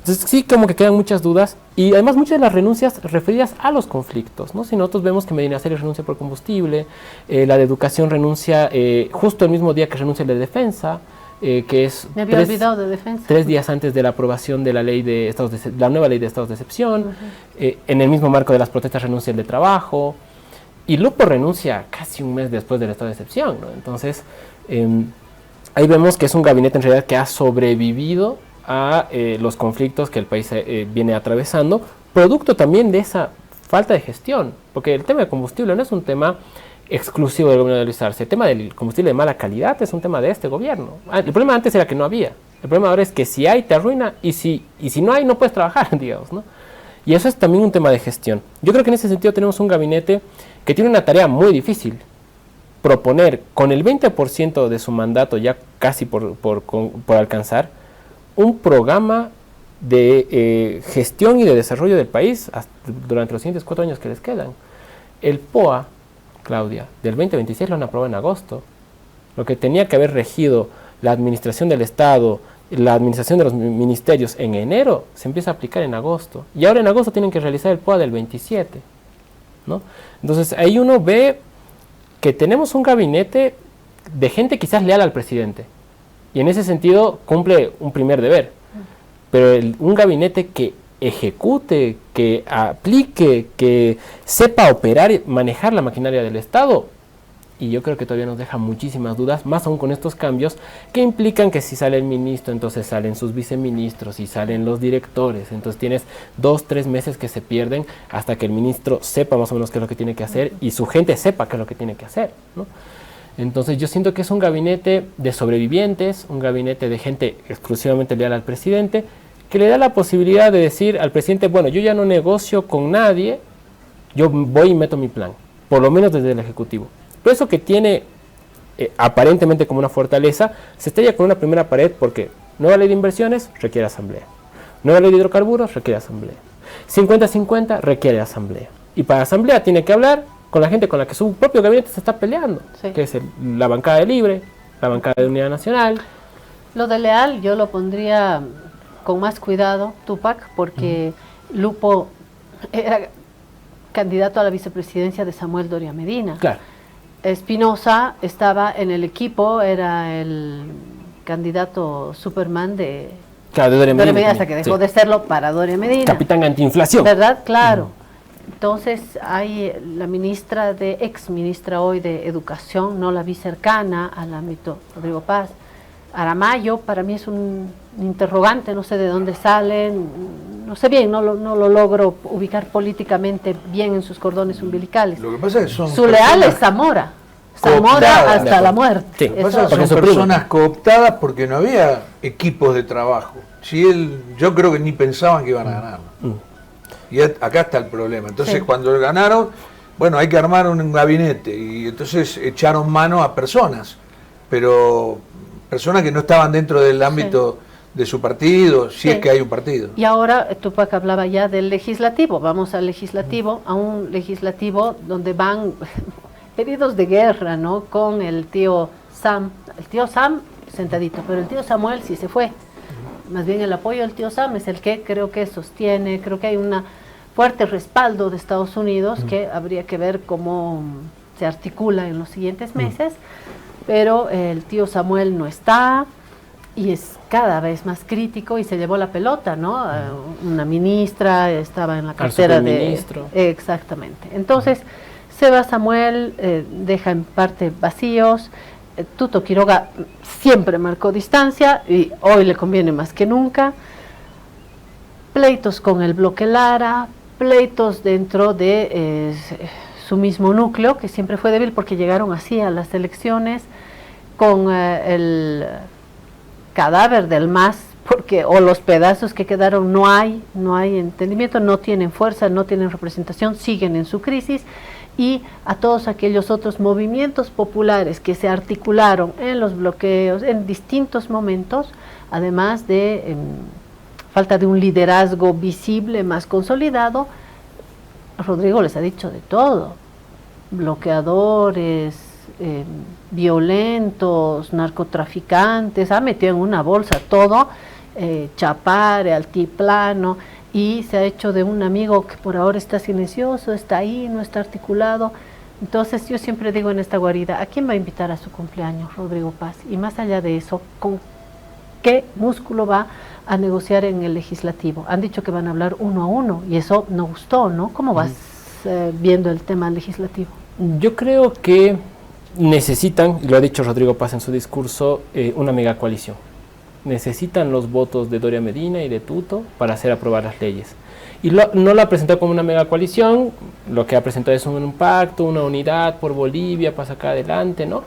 Entonces sí, como que quedan muchas dudas, y además muchas de las renuncias referidas a los conflictos, ¿no? Si nosotros vemos que Medina Celi renuncia por combustible, la de educación renuncia justo el mismo día que renuncia el de defensa, que es me había olvidado de defensa. 3 días antes de la aprobación de la ley de estados la nueva ley de estados de excepción. En el mismo marco de las protestas renuncia el de trabajo, y Lupo renuncia casi un mes después del estado de excepción, ¿no? Entonces ahí vemos que es un gabinete en realidad que ha sobrevivido a los conflictos que el país viene atravesando, producto también de esa falta de gestión, porque el tema del combustible no es un tema exclusivo del gobierno de Luis Arce. El tema del combustible de mala calidad es un tema de este gobierno. El problema antes era que no había, El problema ahora es que si hay, te arruina, y si no hay, no puedes trabajar, digamos, ¿no? Y eso es también un tema de gestión. Yo creo que en ese sentido tenemos un gabinete que tiene una tarea muy difícil. Proponer con el 20% de su mandato ya casi por alcanzar, un programa de gestión y de desarrollo del país durante los siguientes 4 años que les quedan. El POA, Claudia, del 2026 lo han aprobado en agosto. Lo que tenía que haber regido la administración del Estado, la administración de los ministerios en enero, se empieza a aplicar en agosto. Y ahora en agosto tienen que realizar el POA del 27, ¿no? Entonces ahí uno ve que tenemos un gabinete de gente quizás leal al presidente. Y en ese sentido cumple un primer deber. Pero un gabinete que ejecute, que aplique, que sepa operar y manejar la maquinaria del Estado, y yo creo que todavía nos deja muchísimas dudas, más aún con estos cambios que implican que si sale el ministro, entonces salen sus viceministros y salen los directores, entonces tienes 2-3 meses que se pierden hasta que el ministro sepa más o menos qué es lo que tiene que hacer y su gente sepa qué es lo que tiene que hacer, ¿no? Entonces yo siento que es un gabinete de sobrevivientes, un gabinete de gente exclusivamente leal al presidente, que le da la posibilidad de decir al presidente, bueno, yo ya no negocio con nadie, yo voy y meto mi plan, por lo menos desde el Ejecutivo. Pero eso que tiene aparentemente como una fortaleza, se estrella con una primera pared porque nueva ley de inversiones requiere asamblea, nueva ley de hidrocarburos requiere asamblea, 50-50 requiere asamblea. Y para asamblea tiene que hablar con la gente con la que su propio gabinete se está peleando, sí, que es la bancada de Libre, la bancada de Unidad Nacional. Lo de Leal yo lo pondría con más cuidado, Tupac, porque Lupo era candidato a la vicepresidencia de Samuel Doria Medina. Claro. Espinosa estaba en el equipo, era el candidato Superman de Doria Medina, hasta que dejó de serlo para Doria Medina. Capitán antiinflación. ¿Verdad? Claro. Entonces hay la ministra ex ministra hoy de Educación, no la vi cercana al ámbito, Rodrigo Paz. Aramayo para mí es un interrogante, no sé de dónde sale, no sé bien, no lo logro ubicar políticamente bien en sus cordones umbilicales. Lo que pasa es que son su leal es Zamora hasta la muerte. Sí. Lo que pasa es que son personas cooptadas porque no había equipos de trabajo. Yo creo que ni pensaban que iban a ganar. Y acá está el problema. Entonces, sí, cuando ganaron, bueno, hay que armar un gabinete y entonces echaron mano a personas, pero personas que no estaban dentro del ámbito, sí, de su partido, si es que hay un partido. Y ahora Tupac hablaba ya del legislativo, vamos al legislativo, a un legislativo donde van heridos de guerra, ¿no? Con el tío Sam sentadito, pero el tío Samuel sí se fue. Más bien el apoyo del tío Sam es el que creo que sostiene, creo que hay un fuerte respaldo de Estados Unidos que habría que ver cómo se articula en los siguientes meses. Pero el tío Samuel no está y es cada vez más crítico y se llevó la pelota, ¿no? Una ministra estaba en la cartera de ministro. Exactamente. Entonces se va Samuel, deja en parte vacíos. Tuto Quiroga siempre marcó distancia y hoy le conviene más que nunca. Pleitos con el bloque Lara, pleitos dentro de su mismo núcleo, que siempre fue débil porque llegaron así a las elecciones con el cadáver del MAS, porque o los pedazos que quedaron no hay entendimiento, no tienen fuerza, no tienen representación, siguen en su crisis, y a todos aquellos otros movimientos populares que se articularon en los bloqueos en distintos momentos, además de falta de un liderazgo visible más consolidado. Rodrigo les ha dicho de todo: bloqueadores, violentos, narcotraficantes, ha metido en una bolsa todo, Chapare, Altiplano, y se ha hecho de un amigo que por ahora está silencioso, está ahí, no está articulado. Entonces yo siempre digo en esta guarida, ¿a quién va a invitar a su cumpleaños Rodrigo Paz? Y más allá de eso, ¿con qué músculo va a negociar en el legislativo? Han dicho que van a hablar uno a uno y eso no gustó, ¿no? ¿Cómo vas viendo el tema legislativo? Yo creo que necesitan, y lo ha dicho Rodrigo Paz en su discurso, una mega coalición. Necesitan los votos de Doria Medina y de Tuto para hacer aprobar las leyes. Y no lo ha presentado como una mega coalición, lo que ha presentado es un pacto, una unidad por Bolivia para sacar adelante, ¿no?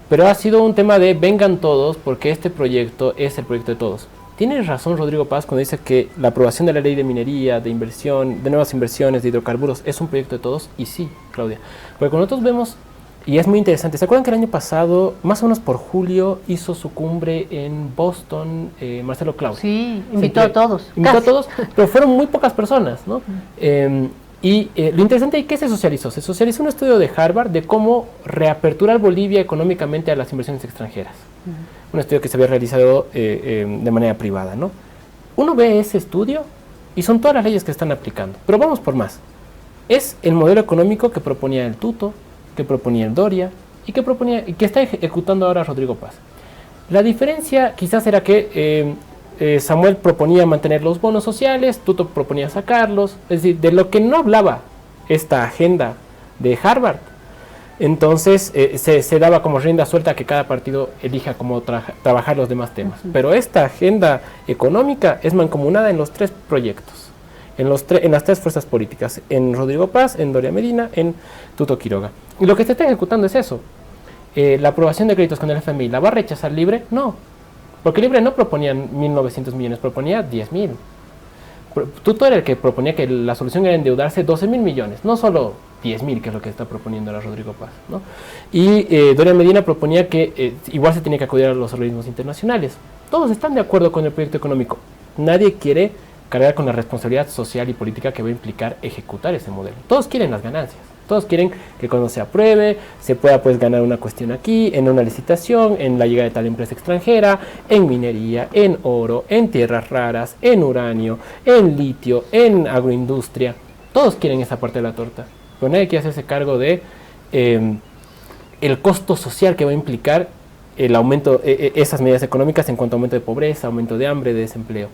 pero ha sido un tema de vengan todos porque este proyecto es el proyecto de todos. Tiene razón Rodrigo Paz cuando dice que la aprobación de la ley de minería, de inversión, de nuevas inversiones, de hidrocarburos, es un proyecto de todos, y sí, Claudia. Porque cuando nosotros vemos, y es muy interesante, ¿se acuerdan que el año pasado, más o menos por julio, hizo su cumbre en Boston Marcelo Claudio? Sí, invitó a todos. Invitó a todos, pero fueron muy pocas personas, ¿no? Lo interesante es que se socializó. Se socializó un estudio de Harvard de cómo reaperturar Bolivia económicamente a las inversiones extranjeras. Un estudio que se había realizado de manera privada, ¿no? Uno ve ese estudio y son todas las leyes que están aplicando. Pero vamos por más. Es el modelo económico que proponía el Tuto, que proponía el Doria y que está ejecutando ahora Rodrigo Paz. La diferencia quizás era que Samuel proponía mantener los bonos sociales, Tuto proponía sacarlos, es decir, de lo que no hablaba esta agenda de Harvard. Entonces se daba como rienda suelta a que cada partido elija cómo trabajar los demás temas. Pero esta agenda económica es mancomunada en los tres proyectos, en las tres fuerzas políticas, en Rodrigo Paz, en Doria Medina, en Tuto Quiroga. Y lo que se está ejecutando es eso. La aprobación de créditos con el FMI, ¿la va a rechazar Libre? No, porque Libre no proponía 1.900 millones, proponía 10.000. Tuto era el que proponía que la solución era endeudarse 12.000 millones, no solo 10.000, que es lo que está proponiendo ahora Rodrigo Paz, ¿no? Y Doria Medina proponía que igual se tiene que acudir a los organismos internacionales. Todos están de acuerdo con el proyecto económico. Nadie quiere cargar con la responsabilidad social y política que va a implicar ejecutar ese modelo. Todos quieren las ganancias. Todos quieren que cuando se apruebe se pueda pues ganar una cuestión aquí, en una licitación, en la llegada de tal empresa extranjera, en minería, en oro, en tierras raras, en uranio, en litio, en agroindustria. Todos quieren esa parte de la torta, pero nadie quiere hacerse cargo de el costo social que va a implicar el aumento, esas medidas económicas en cuanto a aumento de pobreza, aumento de hambre, de desempleo.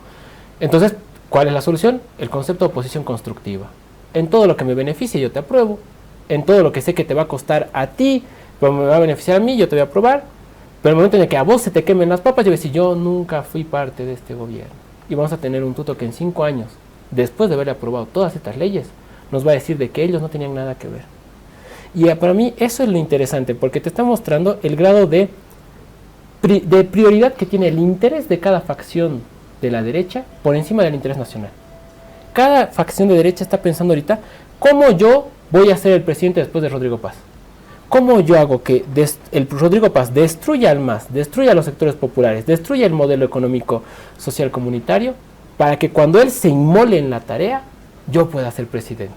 Entonces, ¿cuál es la solución? El concepto de oposición constructiva. En todo lo que me beneficie yo te apruebo. En todo lo que sé que te va a costar a ti, pero me va a beneficiar a mí, yo te voy a aprobar. Pero en el momento en el que a vos se te quemen las papas, yo voy a decir, yo nunca fui parte de este gobierno. Y vamos a tener un Tuto que en 5 años, después de haberle aprobado todas estas leyes, nos va a decir de que ellos no tenían nada que ver. Y para mí eso es lo interesante, porque te está mostrando el grado de prioridad que tiene el interés de cada facción de la derecha por encima del interés nacional. Cada facción de derecha está pensando ahorita, ¿cómo yo voy a ser el presidente después de Rodrigo Paz? ¿Cómo yo hago que el Rodrigo Paz destruya al MAS, destruya a los sectores populares, destruya el modelo económico social comunitario, para que cuando él se inmole en la tarea, yo pueda ser presidente?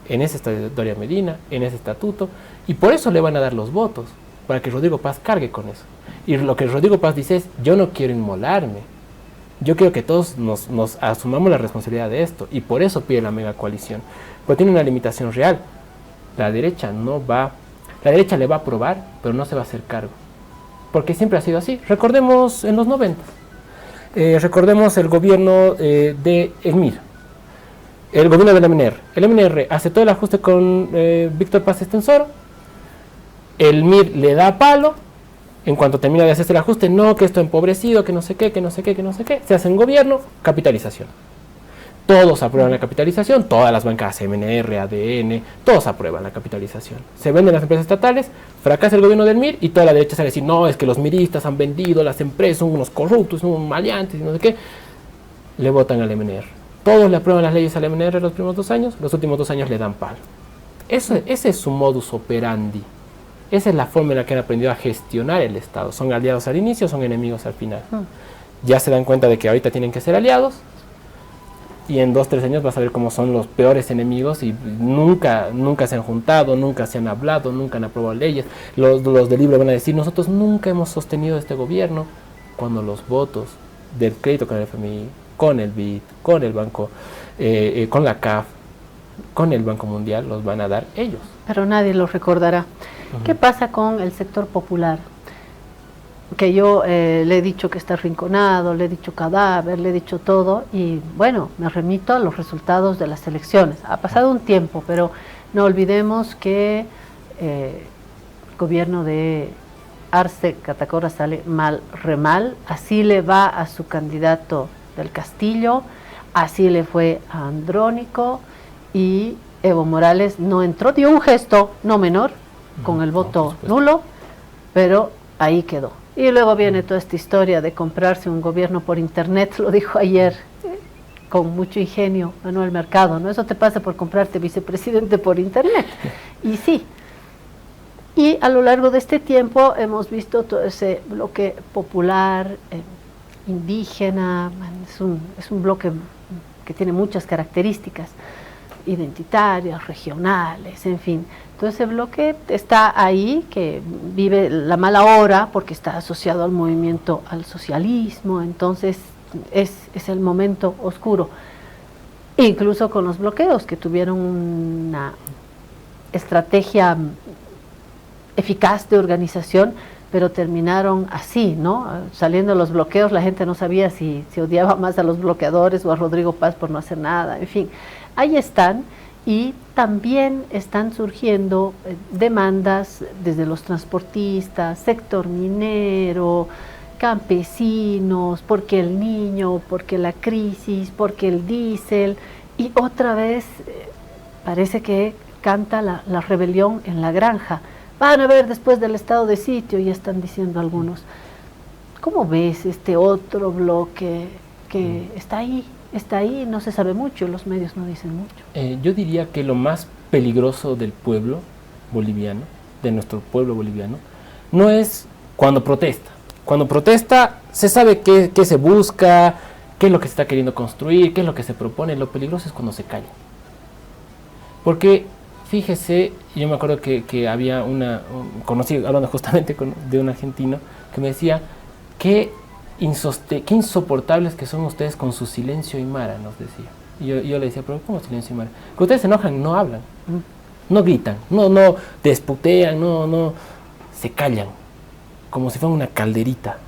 En ese está Doria Medina, en ese estatuto, y por eso le van a dar los votos, para que Rodrigo Paz cargue con eso. Y lo que Rodrigo Paz dice es, yo no quiero inmolarme, yo quiero que todos nos asumamos la responsabilidad de esto, y por eso pide la mega coalición. Pero tiene una limitación real. La derecha le va a aprobar, pero no se va a hacer cargo. Porque siempre ha sido así. Recordemos en los 90. Recordemos el gobierno de Elmir. El gobierno del MNR. El MNR aceptó el ajuste con Víctor Paz Estenssoro. Elmir le da palo. En cuanto termina de hacerse el ajuste, no, que esto empobrecido, que no sé qué, que no sé qué, que no sé qué. Se hace en gobierno, capitalización. Todos aprueban la capitalización, todas las bancas, MNR, ADN, todos aprueban la capitalización. Se venden las empresas estatales, fracasa el gobierno del MIR y toda la derecha sale a decir, no, es que los miristas han vendido las empresas, son unos corruptos, son unos maleantes y no sé qué. Le votan al MNR. Todos le aprueban las leyes al MNR los primeros 2 años, los últimos 2 años le dan palo. Ese es su modus operandi. Esa es la forma en la que han aprendido a gestionar el Estado. Son aliados al inicio, son enemigos al final. Ya se dan cuenta de que ahorita tienen que ser aliados, y en 2-3 años vas a ver cómo son los peores enemigos y nunca se han juntado, nunca se han hablado, nunca han aprobado leyes. Los de Libre van a decir, nosotros nunca hemos sostenido este gobierno, cuando los votos del crédito con el FMI, con el BID, con el banco, con la CAF, con el Banco Mundial, los van a dar ellos. Pero nadie los recordará. ¿Qué pasa con el sector popular? Que yo le he dicho que está arrinconado, le he dicho cadáver, le he dicho todo, y bueno, me remito a los resultados de las elecciones. Ha pasado un tiempo, pero no olvidemos que el gobierno de Arce Catacora sale mal, re mal. Así le va a su candidato del Castillo, así le fue a Andrónico, y Evo Morales no entró, dio un gesto no menor con el voto nulo, pero ahí quedó. Y luego viene toda esta historia de comprarse un gobierno por internet, lo dijo ayer con mucho ingenio Manuel Mercado, ¿no? Eso te pasa por comprarte vicepresidente por internet. Y sí. Y a lo largo de este tiempo hemos visto todo ese bloque popular, indígena, es un bloque que tiene muchas características identitarias, regionales, en fin. Todo ese bloque está ahí, que vive la mala hora porque está asociado al movimiento, al socialismo, entonces es el momento oscuro. Incluso con los bloqueos, que tuvieron una estrategia eficaz de organización, pero terminaron así, ¿no? Saliendo los bloqueos, la gente no sabía si se odiaba más a los bloqueadores o a Rodrigo Paz por no hacer nada, en fin. Ahí están, y también están surgiendo demandas desde los transportistas, sector minero, campesinos, porque el niño, porque la crisis, porque el diésel, y otra vez parece que canta la rebelión en la granja. Van a ver después del estado de sitio, ya están diciendo algunos. ¿Cómo ves este otro bloque que está ahí, no se sabe mucho, los medios no dicen mucho? Yo diría que lo más peligroso del pueblo boliviano, de nuestro pueblo boliviano, no es cuando protesta. Cuando protesta se sabe qué se busca, qué es lo que se está queriendo construir, qué es lo que se propone. Lo peligroso es cuando se calla. Porque, fíjese, yo me acuerdo que había conocí, hablando justamente de un argentino, que me decía, qué insoportables que son ustedes con su silencio aymara, nos decía. Y yo le decía, pero ¿cómo silencio aymara? Que ustedes se enojan, no hablan, no gritan, no desputean, no se callan, como si fuera una calderita.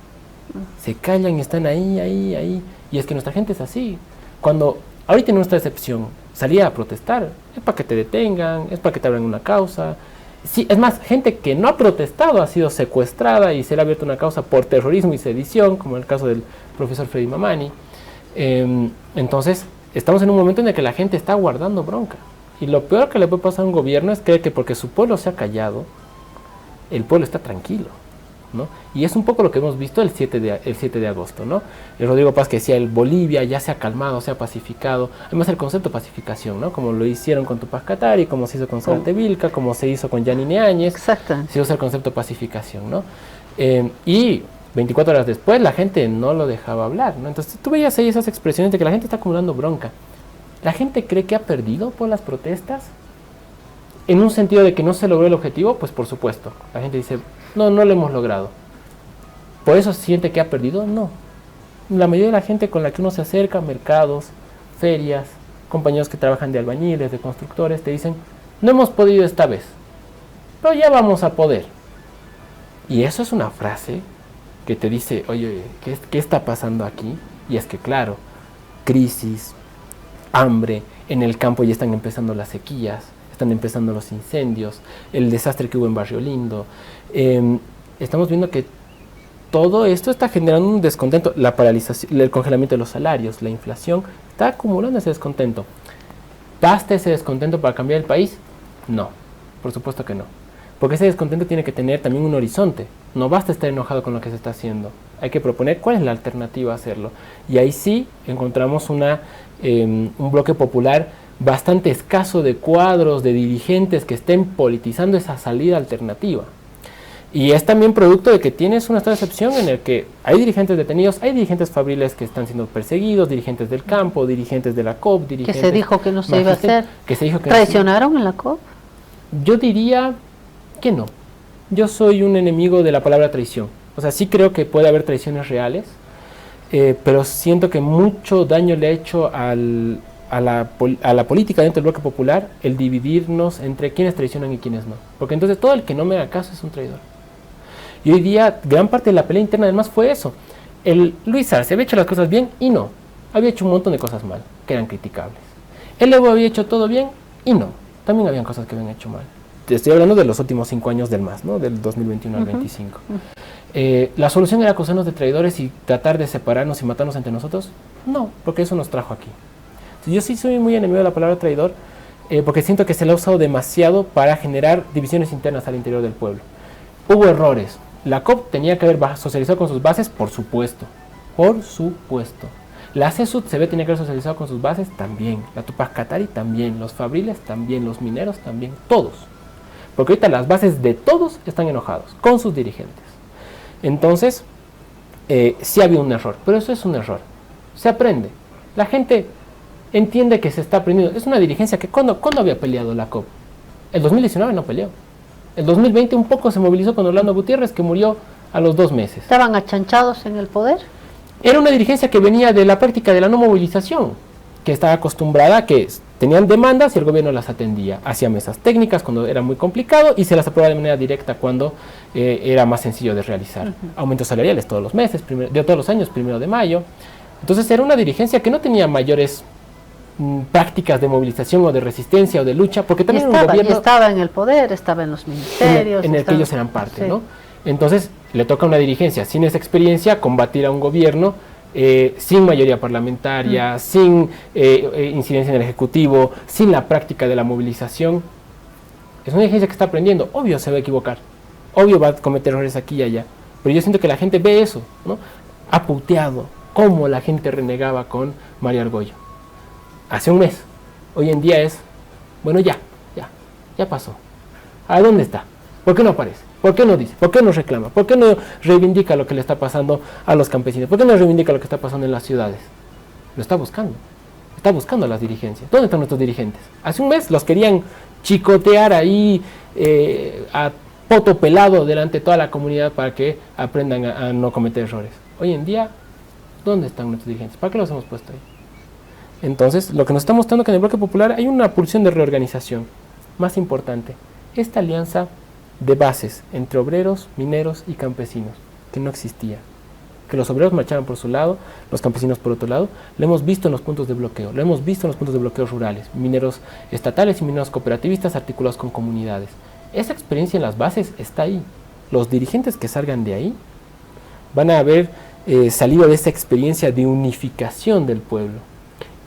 Se callan y están ahí. Y es que nuestra gente es así. Cuando, ahorita en nuestra excepción, salía a protestar, es para que te detengan, es para que te abran una causa. Sí, es más, gente que no ha protestado ha sido secuestrada y se le ha abierto una causa por terrorismo y sedición, como el caso del profesor Freddy Mamani. Entonces, estamos en un momento en el que la gente está guardando bronca. Y lo peor que le puede pasar a un gobierno es creer que porque su pueblo se ha callado, el pueblo está tranquilo, ¿no? Y es un poco lo que hemos visto el 7 de agosto, ¿no? El Rodrigo Paz que decía, el Bolivia ya se ha calmado, se ha pacificado. Además el concepto de pacificación, ¿no? Como lo hicieron con Tupac Katari, como se hizo con Zárate Vilca, como se hizo con Yanine Áñez. Exactamente. Se usa el concepto de pacificación, ¿no? Y 24 horas después la gente no lo dejaba hablar, ¿no? Entonces tú veías ahí esas expresiones de que la gente está acumulando bronca. ¿La gente cree que ha perdido por las protestas? En un sentido de que no se logró el objetivo, pues por supuesto. La gente dice, no lo hemos logrado. ¿Por eso siente que ha perdido? No. La mayoría de la gente con la que uno se acerca, mercados, ferias, compañeros que trabajan de albañiles, de constructores, te dicen, no hemos podido esta vez, pero ya vamos a poder. Y eso es una frase que te dice, oye, ¿qué está pasando aquí? Y es que claro, crisis, hambre, en el campo ya están empezando las sequías, están empezando los incendios, el desastre que hubo en Barrio Lindo. Estamos viendo que todo esto está generando un descontento, la paralización, el congelamiento de los salarios, la inflación, está acumulando ese descontento. ¿Basta ese descontento para cambiar el país? No, por supuesto que no. Porque ese descontento tiene que tener también un horizonte. No basta estar enojado con lo que se está haciendo. Hay que proponer cuál es la alternativa a hacerlo. Y ahí sí encontramos un bloque popular bastante escaso de cuadros, de dirigentes que estén politizando esa salida alternativa. Y es también producto de que tienes una excepción en el que hay dirigentes detenidos, hay dirigentes fabriles que están siendo perseguidos, dirigentes del campo, dirigentes de la COP, dirigentes... Que se dijo que no se iba a hacer. Que se dijo que ¿traicionaron en la COP? Yo diría que no. Yo soy un enemigo de la palabra traición. O sea, sí creo que puede haber traiciones reales, pero siento que mucho daño le ha hecho a la política dentro del bloque popular el dividirnos entre quienes traicionan y quienes no. Porque entonces todo el que no me haga caso es un traidor. Y hoy día gran parte de la pelea interna además fue eso. El Luis Arce había hecho las cosas bien y no. Había hecho un montón de cosas mal, que eran criticables. El Evo había hecho todo bien y no. También habían cosas que habían hecho mal. Te estoy hablando de los últimos 5 años del MAS, ¿no? Del 2021 al 25. ¿La solución era acusarnos de traidores y tratar de separarnos y matarnos entre nosotros? No, porque eso nos trajo aquí. Entonces, yo sí soy muy enemigo de la palabra traidor, porque siento que se la ha usado demasiado para generar divisiones internas al interior del pueblo. Hubo errores, La COP tenía que haber socializado con sus bases, por supuesto. Por supuesto. La CESUD-CB tenía que haber socializado con sus bases también. La Tupac Katari también. Los Fabriles también. Los mineros también. Todos. Porque ahorita las bases de todos están enojados con sus dirigentes. Entonces, sí había un error. Pero eso es un error. Se aprende. La gente entiende que se está aprendiendo. Es una dirigencia que ¿cuándo había peleado la COP? El 2019 no peleó. El 2020 un poco se movilizó con Orlando Gutiérrez, que murió a los 2 meses. ¿Estaban achanchados en el poder? Era una dirigencia que venía de la práctica de la no movilización, que estaba acostumbrada a que tenían demandas y el gobierno las atendía. Hacía mesas técnicas cuando era muy complicado y se las aprobaba de manera directa cuando era más sencillo de realizar. Aumentos salariales todos los meses, de todos los años, 1 de mayo. Entonces era una dirigencia que no tenía mayores prácticas de movilización o de resistencia o de lucha, porque también un gobierno estaba en el poder, estaba en los ministerios, en el que ellos eran parte, ¿no? Entonces le toca a una dirigencia sin esa experiencia combatir a un gobierno sin mayoría parlamentaria, sin incidencia en el Ejecutivo, sin la práctica de la movilización. Es una dirigencia que está aprendiendo. Obvio se va a equivocar, obvio va a cometer errores aquí y allá, pero yo siento que la gente ve eso, ¿no? Ha puteado cómo la gente renegaba con María Argüello hace un mes. Hoy en día es, bueno, ya pasó. ¿A dónde está? ¿Por qué no aparece? ¿Por qué no dice? ¿Por qué no reclama? ¿Por qué no reivindica lo que le está pasando a los campesinos? ¿Por qué no reivindica lo que está pasando en las ciudades? Lo está buscando. Está buscando a las dirigencias. ¿Dónde están nuestros dirigentes? Hace un mes los querían chicotear ahí a poto pelado delante de toda la comunidad para que aprendan a no cometer errores. Hoy en día, ¿dónde están nuestros dirigentes? ¿Para qué los hemos puesto ahí? Entonces, lo que nos está mostrando que en el bloque popular hay una pulsión de reorganización. Más importante, esta alianza de bases entre obreros, mineros y campesinos, que no existía. Que los obreros marchaban por su lado, los campesinos por otro lado, lo hemos visto en los puntos de bloqueo, lo hemos visto en los puntos de bloqueo rurales, mineros estatales y mineros cooperativistas articulados con comunidades. Esa experiencia en las bases está ahí. Los dirigentes que salgan de ahí van a haber salido de esa experiencia de unificación del pueblo.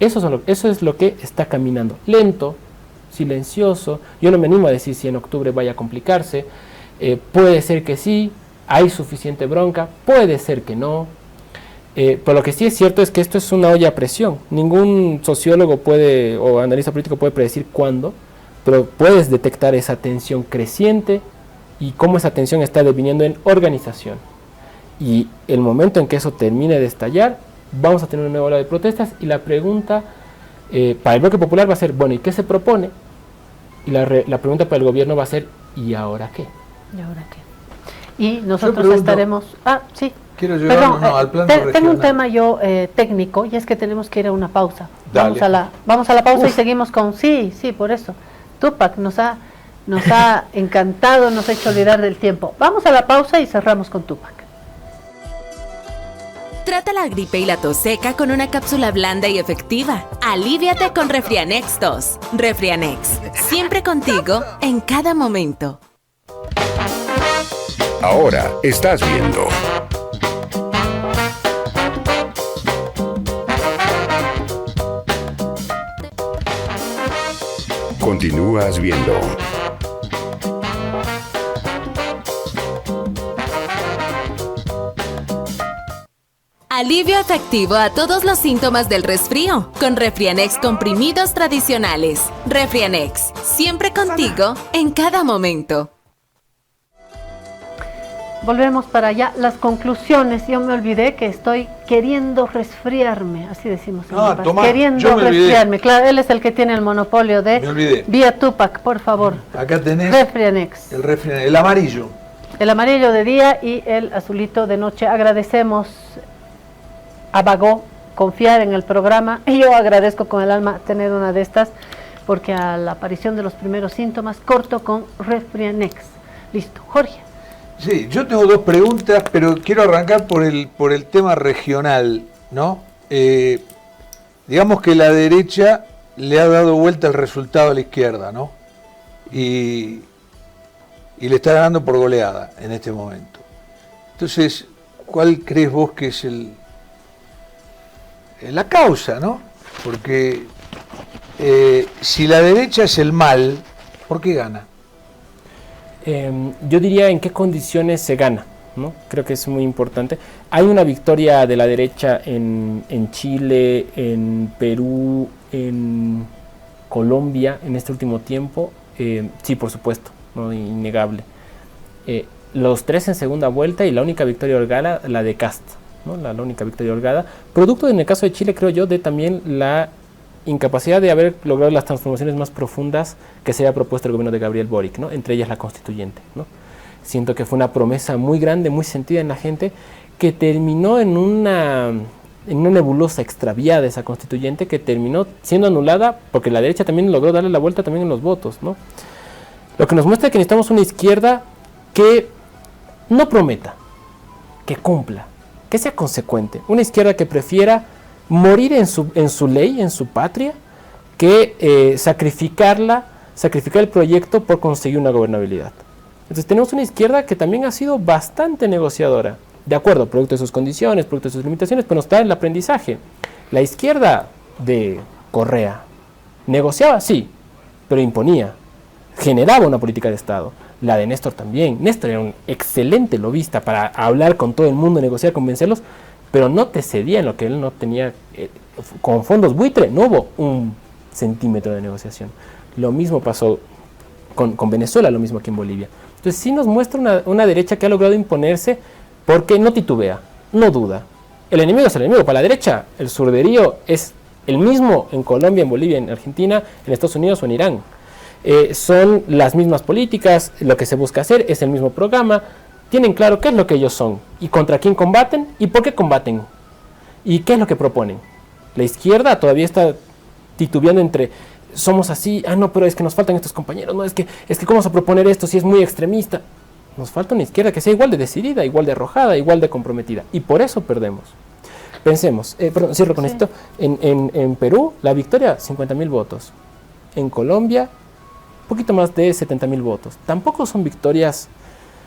Eso es lo que está caminando. Lento, silencioso. Yo no me animo a decir si en octubre vaya a complicarse. Puede ser que sí, hay suficiente bronca, puede ser que no. Pero lo que sí es cierto es que esto es una olla a presión. Ningún sociólogo puede o analista político puede predecir cuándo, pero puedes detectar esa tensión creciente y cómo esa tensión está deviniendo en organización. Y el momento en que eso termine de estallar, vamos a tener una nueva ola de protestas y la pregunta para el bloque popular va a ser, bueno, ¿y qué se propone? Y la pregunta para el gobierno va a ser, ¿y ahora qué? ¿Y ahora qué? Y nosotros estaremos... sí. Quiero llevarlo al plano regional. Tengo un tema yo técnico y es que tenemos que ir a una pausa. Dale. Vamos a la pausa y seguimos con... Sí, por eso. Tupac nos ha encantado, nos ha hecho olvidar del tiempo. Vamos a la pausa y cerramos con Tupac. Trata la gripe y la tos seca con una cápsula blanda y efectiva. Alivíate con Refrianex Tos. Refrianex, siempre contigo, en cada momento. Ahora estás viendo. Continúas viendo. Alivio efectivo a todos los síntomas del resfrío con Refrianex comprimidos tradicionales. Refrianex, siempre contigo en cada momento. Volvemos para allá. Las conclusiones. Yo me olvidé que estoy queriendo resfriarme. Así decimos en Mi Paz. Queriendo resfriarme. Claro, él es el que tiene el monopolio de Vía Tupac, por favor. Acá tenés Refrianex. El amarillo. El amarillo de día y el azulito de noche. Agradecemos a Bagó confiar en el programa. Y yo agradezco con el alma tener una de estas, porque a la aparición de los primeros síntomas, corto con Refrianex. Listo. Jorge. Sí, yo tengo dos preguntas, pero quiero arrancar por el tema regional, ¿no? Digamos que la derecha le ha dado vuelta el resultado a la izquierda, ¿no? Y le está ganando por goleada en este momento. Entonces, ¿cuál crees vos que es la causa, ¿no? Porque si la derecha es el mal, ¿por qué gana? Yo diría en qué condiciones se gana. ¿no? Creo que es muy importante. Hay una victoria de la derecha en Chile, en Perú, en Colombia en este último tiempo. Sí, por supuesto, ¿no? Innegable. Los 3 en segunda vuelta y la única victoria holgada, la de Kast, ¿no? La única victoria holgada. Producto, en el caso de Chile, creo yo, de también la incapacidad de haber logrado las transformaciones más profundas que se había propuesto el gobierno de Gabriel Boric, ¿no? Entre ellas la constituyente, ¿no? Siento que fue una promesa muy grande, muy sentida en la gente, que terminó en una nebulosa extraviada, esa constituyente, que terminó siendo anulada porque la derecha también logró darle la vuelta también en los votos, ¿no? Lo que nos muestra que necesitamos una izquierda que no prometa, que cumpla, que sea consecuente. Una izquierda que prefiera morir en su ley, en su patria, que sacrificar el proyecto por conseguir una gobernabilidad. Entonces tenemos una izquierda que también ha sido bastante negociadora, de acuerdo, producto de sus condiciones, producto de sus limitaciones, pero nos da el aprendizaje. La izquierda de Correa negociaba, sí, pero imponía, generaba una política de Estado. La de Néstor también. Néstor era un excelente lobista para hablar con todo el mundo, negociar, convencerlos, pero no te cedía en lo que él no tenía. Con fondos buitre no hubo un centímetro de negociación. Lo mismo pasó con Venezuela, lo mismo aquí en Bolivia. Entonces sí nos muestra una derecha que ha logrado imponerse porque no titubea, no duda. El enemigo es el enemigo. Para la derecha, el surderío es el mismo en Colombia, en Bolivia, en Argentina, en Estados Unidos o en Irán. Son las mismas políticas, lo que se busca hacer es el mismo programa, tienen claro qué es lo que ellos son y contra quién combaten y por qué combaten y qué es lo que proponen. La izquierda todavía está titubeando entre somos así, no, pero es que nos faltan estos compañeros, no, es que cómo vamos a proponer esto si es muy extremista. Nos falta una izquierda que sea igual de decidida, igual de arrojada, igual de comprometida y por eso perdemos. Pensemos, cierro con esto, en Perú la victoria 50.000 votos, en Colombia poquito más de 70.000 votos. Tampoco son victorias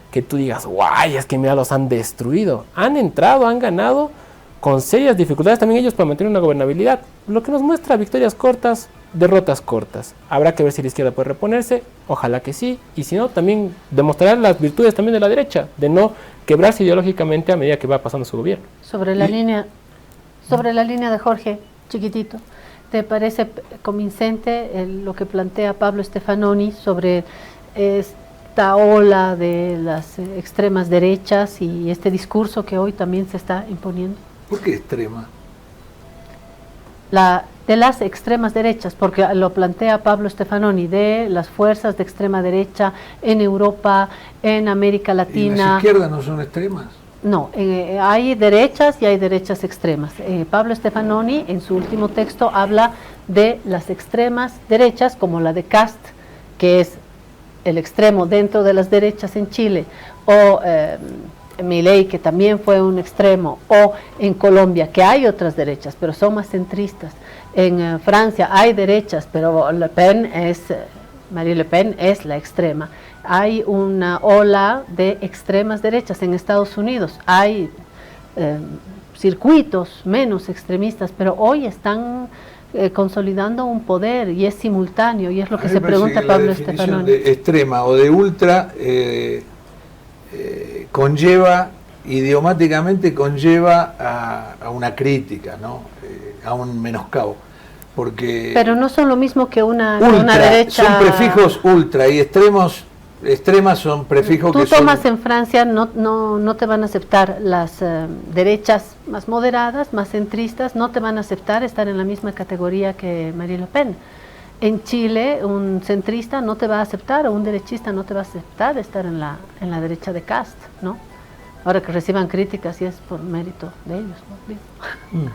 que tú digas, guay, es que mira, los han destruido. Han entrado, han ganado con serias dificultades también ellos para mantener una gobernabilidad. Lo que nos muestra victorias cortas, derrotas cortas. Habrá que ver si la izquierda puede reponerse, ojalá que sí, y si no, también demostrará las virtudes también de la derecha, de no quebrarse ideológicamente a medida que va pasando su gobierno. Sobre la línea de Jorge, chiquitito. ¿Te parece convincente lo que plantea Pablo Stefanoni sobre esta ola de las extremas derechas y este discurso que hoy también se está imponiendo? ¿Por qué extrema? De las extremas derechas, porque lo plantea Pablo Stefanoni, de las fuerzas de extrema derecha en Europa, en América Latina. ¿Y las izquierdas no son extremas? No, hay derechas y hay derechas extremas. Pablo Stefanoni en su último texto habla de las extremas derechas como la de Kast, que es el extremo dentro de las derechas en Chile, o Milei, que también fue un extremo, o en Colombia, que hay otras derechas, pero son más centristas. En Francia hay derechas, pero Marine Le Pen es la extrema. Hay una ola de extremas derechas en Estados Unidos, hay circuitos menos extremistas, pero hoy están consolidando un poder y es simultáneo, y es lo que se pregunta Pablo Stefanoni. De extrema o de ultra idiomáticamente conlleva a una crítica, ¿no? A un menoscabo. Porque pero no son lo mismo que una derecha. Son prefijos ultra y extremas son prefijos que son. Tú tomas en Francia, no te van a aceptar las derechas más moderadas, más centristas, no te van a aceptar estar en la misma categoría que Marine Le Pen. En Chile, un centrista no te va a aceptar, o un derechista no te va a aceptar estar en la derecha de Kast, ¿no? Ahora que reciban críticas y es por mérito de ellos, ¿no?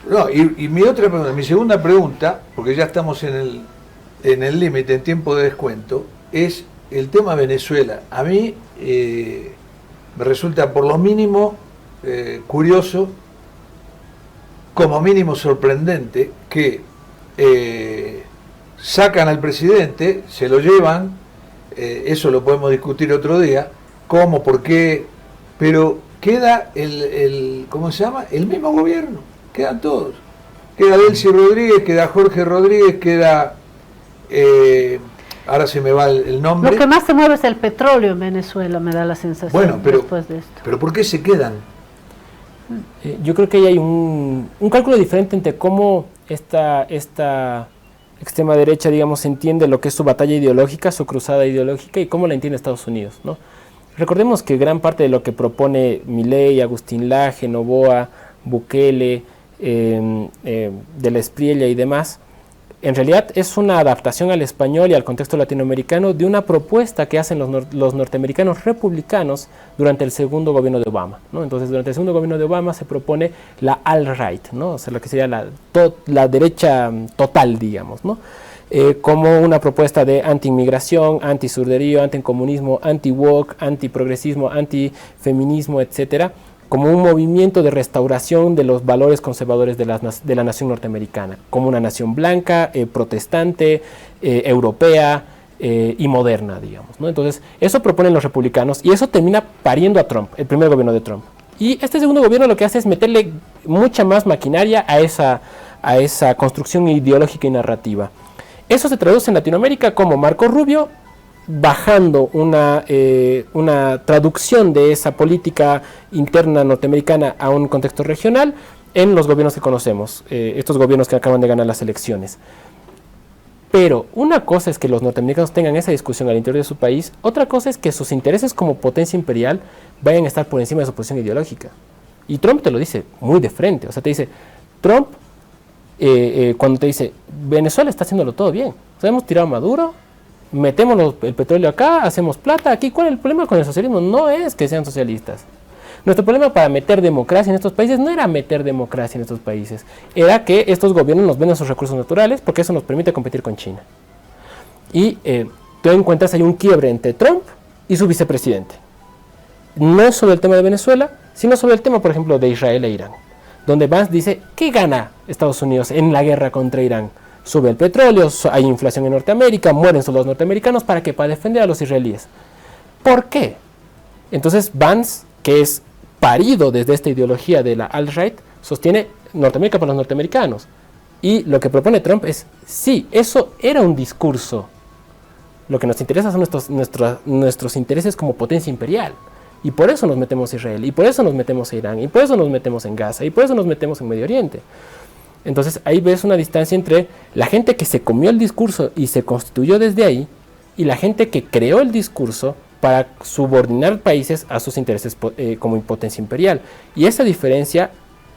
No, y mi segunda pregunta, porque ya estamos en el límite, en tiempo de descuento, es el tema Venezuela. A mí me resulta por lo mínimo curioso, como mínimo sorprendente, que sacan al presidente, se lo llevan, eso lo podemos discutir otro día, cómo, por qué, pero queda ¿cómo se llama? El mismo gobierno. Quedan todos. Queda Delcy Rodríguez, queda Jorge Rodríguez, queda ahora se me va el nombre. Lo que más se mueve es el petróleo en Venezuela, me da la sensación, bueno, pero, después de esto. Pero ¿por qué se quedan? Yo creo que ahí hay un cálculo diferente entre cómo esta extrema derecha, digamos, entiende lo que es su batalla ideológica, su cruzada ideológica, y cómo la entiende Estados Unidos, ¿no? Recordemos que gran parte de lo que propone Milei, Agustín Laje, Noboa, Bukele, de la Espriella y demás, en realidad es una adaptación al español y al contexto latinoamericano de una propuesta que hacen los norteamericanos republicanos durante el segundo gobierno de Obama, ¿no? Entonces, durante el segundo gobierno de Obama se propone la alt-right, ¿no? O sea, lo que sería la derecha total, digamos, ¿no? Como una propuesta de anti-inmigración, anti-surderío, anti-comunismo, anti-woke, anti-progresismo, anti-feminismo, etcétera, como un movimiento de restauración de los valores conservadores de la nación norteamericana, como una nación blanca, protestante, europea y moderna, digamos, ¿no? Entonces, eso proponen los republicanos y eso termina pariendo a Trump, el primer gobierno de Trump. Y este segundo gobierno lo que hace es meterle mucha más maquinaria a esa construcción ideológica y narrativa. Eso se traduce en Latinoamérica como Marco Rubio bajando una traducción de esa política interna norteamericana a un contexto regional en los gobiernos que conocemos, estos gobiernos que acaban de ganar las elecciones. Pero una cosa es que los norteamericanos tengan esa discusión al interior de su país, otra cosa es que sus intereses como potencia imperial vayan a estar por encima de su posición ideológica. Y Trump te lo dice muy de frente, o sea, te dice, Trump, cuando te dice, Venezuela está haciéndolo todo bien, o sea, hemos tirado a Maduro, metemos el petróleo acá, hacemos plata aquí. ¿Cuál es el problema con el socialismo? No es que sean socialistas. Nuestro problema para meter democracia en estos países no era meter democracia en estos países, era que estos gobiernos nos venden sus recursos naturales porque eso nos permite competir con China. Y tú encuentras ahí un quiebre entre Trump y su vicepresidente. No es sobre el tema de Venezuela, sino sobre el tema, por ejemplo, de Israel e Irán, donde Vance dice, ¿qué gana Estados Unidos en la guerra contra Irán? Sube el petróleo, hay inflación en Norteamérica, mueren soldados norteamericanos, ¿para qué? Para defender a los israelíes. ¿Por qué? Entonces Vance, que es parido desde esta ideología de la alt-right, sostiene Norteamérica para los norteamericanos. Y lo que propone Trump es, sí, eso era un discurso. Lo que nos interesa son nuestros intereses como potencia imperial. Y por eso nos metemos a Israel, y por eso nos metemos a Irán, y por eso nos metemos en Gaza, y por eso nos metemos en Medio Oriente. Entonces ahí ves una distancia entre la gente que se comió el discurso y se constituyó desde ahí, y la gente que creó el discurso para subordinar países a sus intereses como potencia imperial. Y esa diferencia,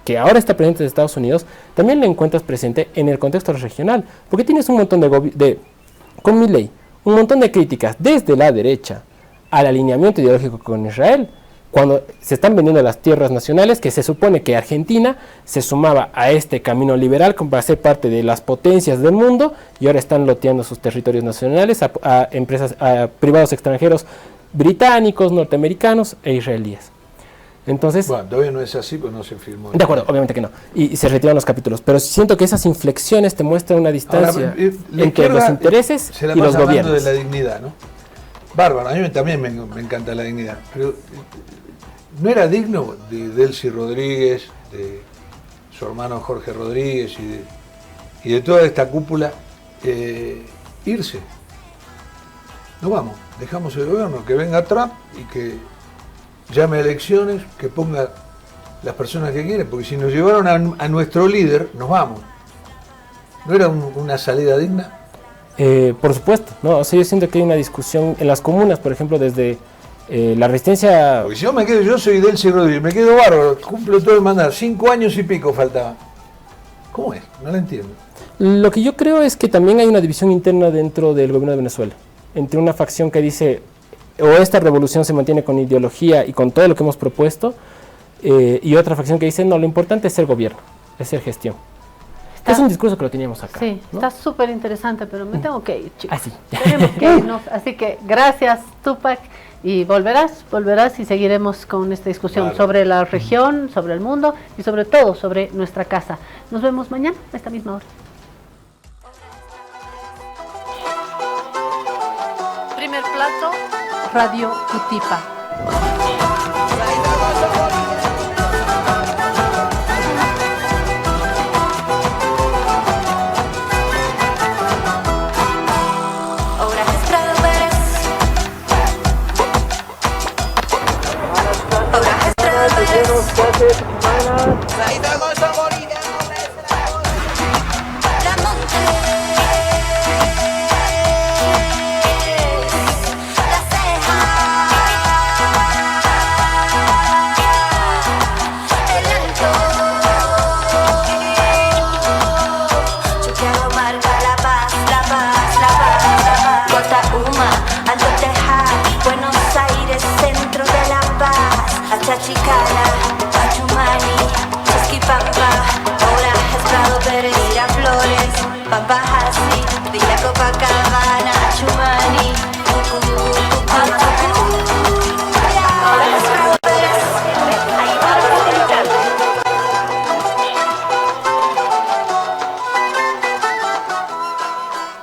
que ahora está presente en Estados Unidos, también la encuentras presente en el contexto regional, porque tienes un montón con Milei, un montón de críticas desde la derecha al alineamiento ideológico con Israel, cuando se están vendiendo las tierras nacionales, que se supone que Argentina se sumaba a este camino liberal para ser parte de las potencias del mundo, y ahora están loteando sus territorios nacionales a empresas, a privados extranjeros británicos, norteamericanos e israelíes. Entonces, bueno, todavía no es así, pues no se firmó. De acuerdo, obviamente que no. Y se retiran los capítulos. Pero siento que esas inflexiones te muestran una distancia entre los intereses y los gobiernos. De la dignidad, ¿no? Bárbaro, a mí también me encanta la dignidad. Pero ¿no era digno de Delcy Rodríguez, de su hermano Jorge Rodríguez y de toda esta cúpula irse? No vamos, dejamos el gobierno, que venga Trump y que llame a elecciones, que ponga las personas que quieren, porque si nos llevaron a nuestro líder, nos vamos. ¿No era una salida digna? Por supuesto, ¿no? O sea, yo siento que hay una discusión en las comunas, por ejemplo, desde la resistencia... Porque si yo soy Delcy Rodríguez, me quedo bárbaro, cumplo todo el mandato, 5 años y pico faltaba. ¿Cómo es? No lo entiendo. Lo que yo creo es que también hay una división interna dentro del gobierno de Venezuela, entre una facción que dice, o esta revolución se mantiene con ideología y con todo lo que hemos propuesto, y otra facción que dice, no, lo importante es ser gobierno, es ser gestión. Es un discurso que lo teníamos acá. Sí, ¿no? Está súper interesante, pero me tengo que ir, chicos. Sí. Tenemos que irnos, así que gracias, Tupac, y volverás y seguiremos con esta discusión sobre la región, sobre el mundo y sobre todo sobre nuestra casa. Nos vemos mañana a esta misma hora. Primer plato, Radio Cutipa. Ahora noches, hermanas. Chachicana, Pachumani, Chasquipampa, ahora es Prado Pérez, Miraflores, Pampajasi.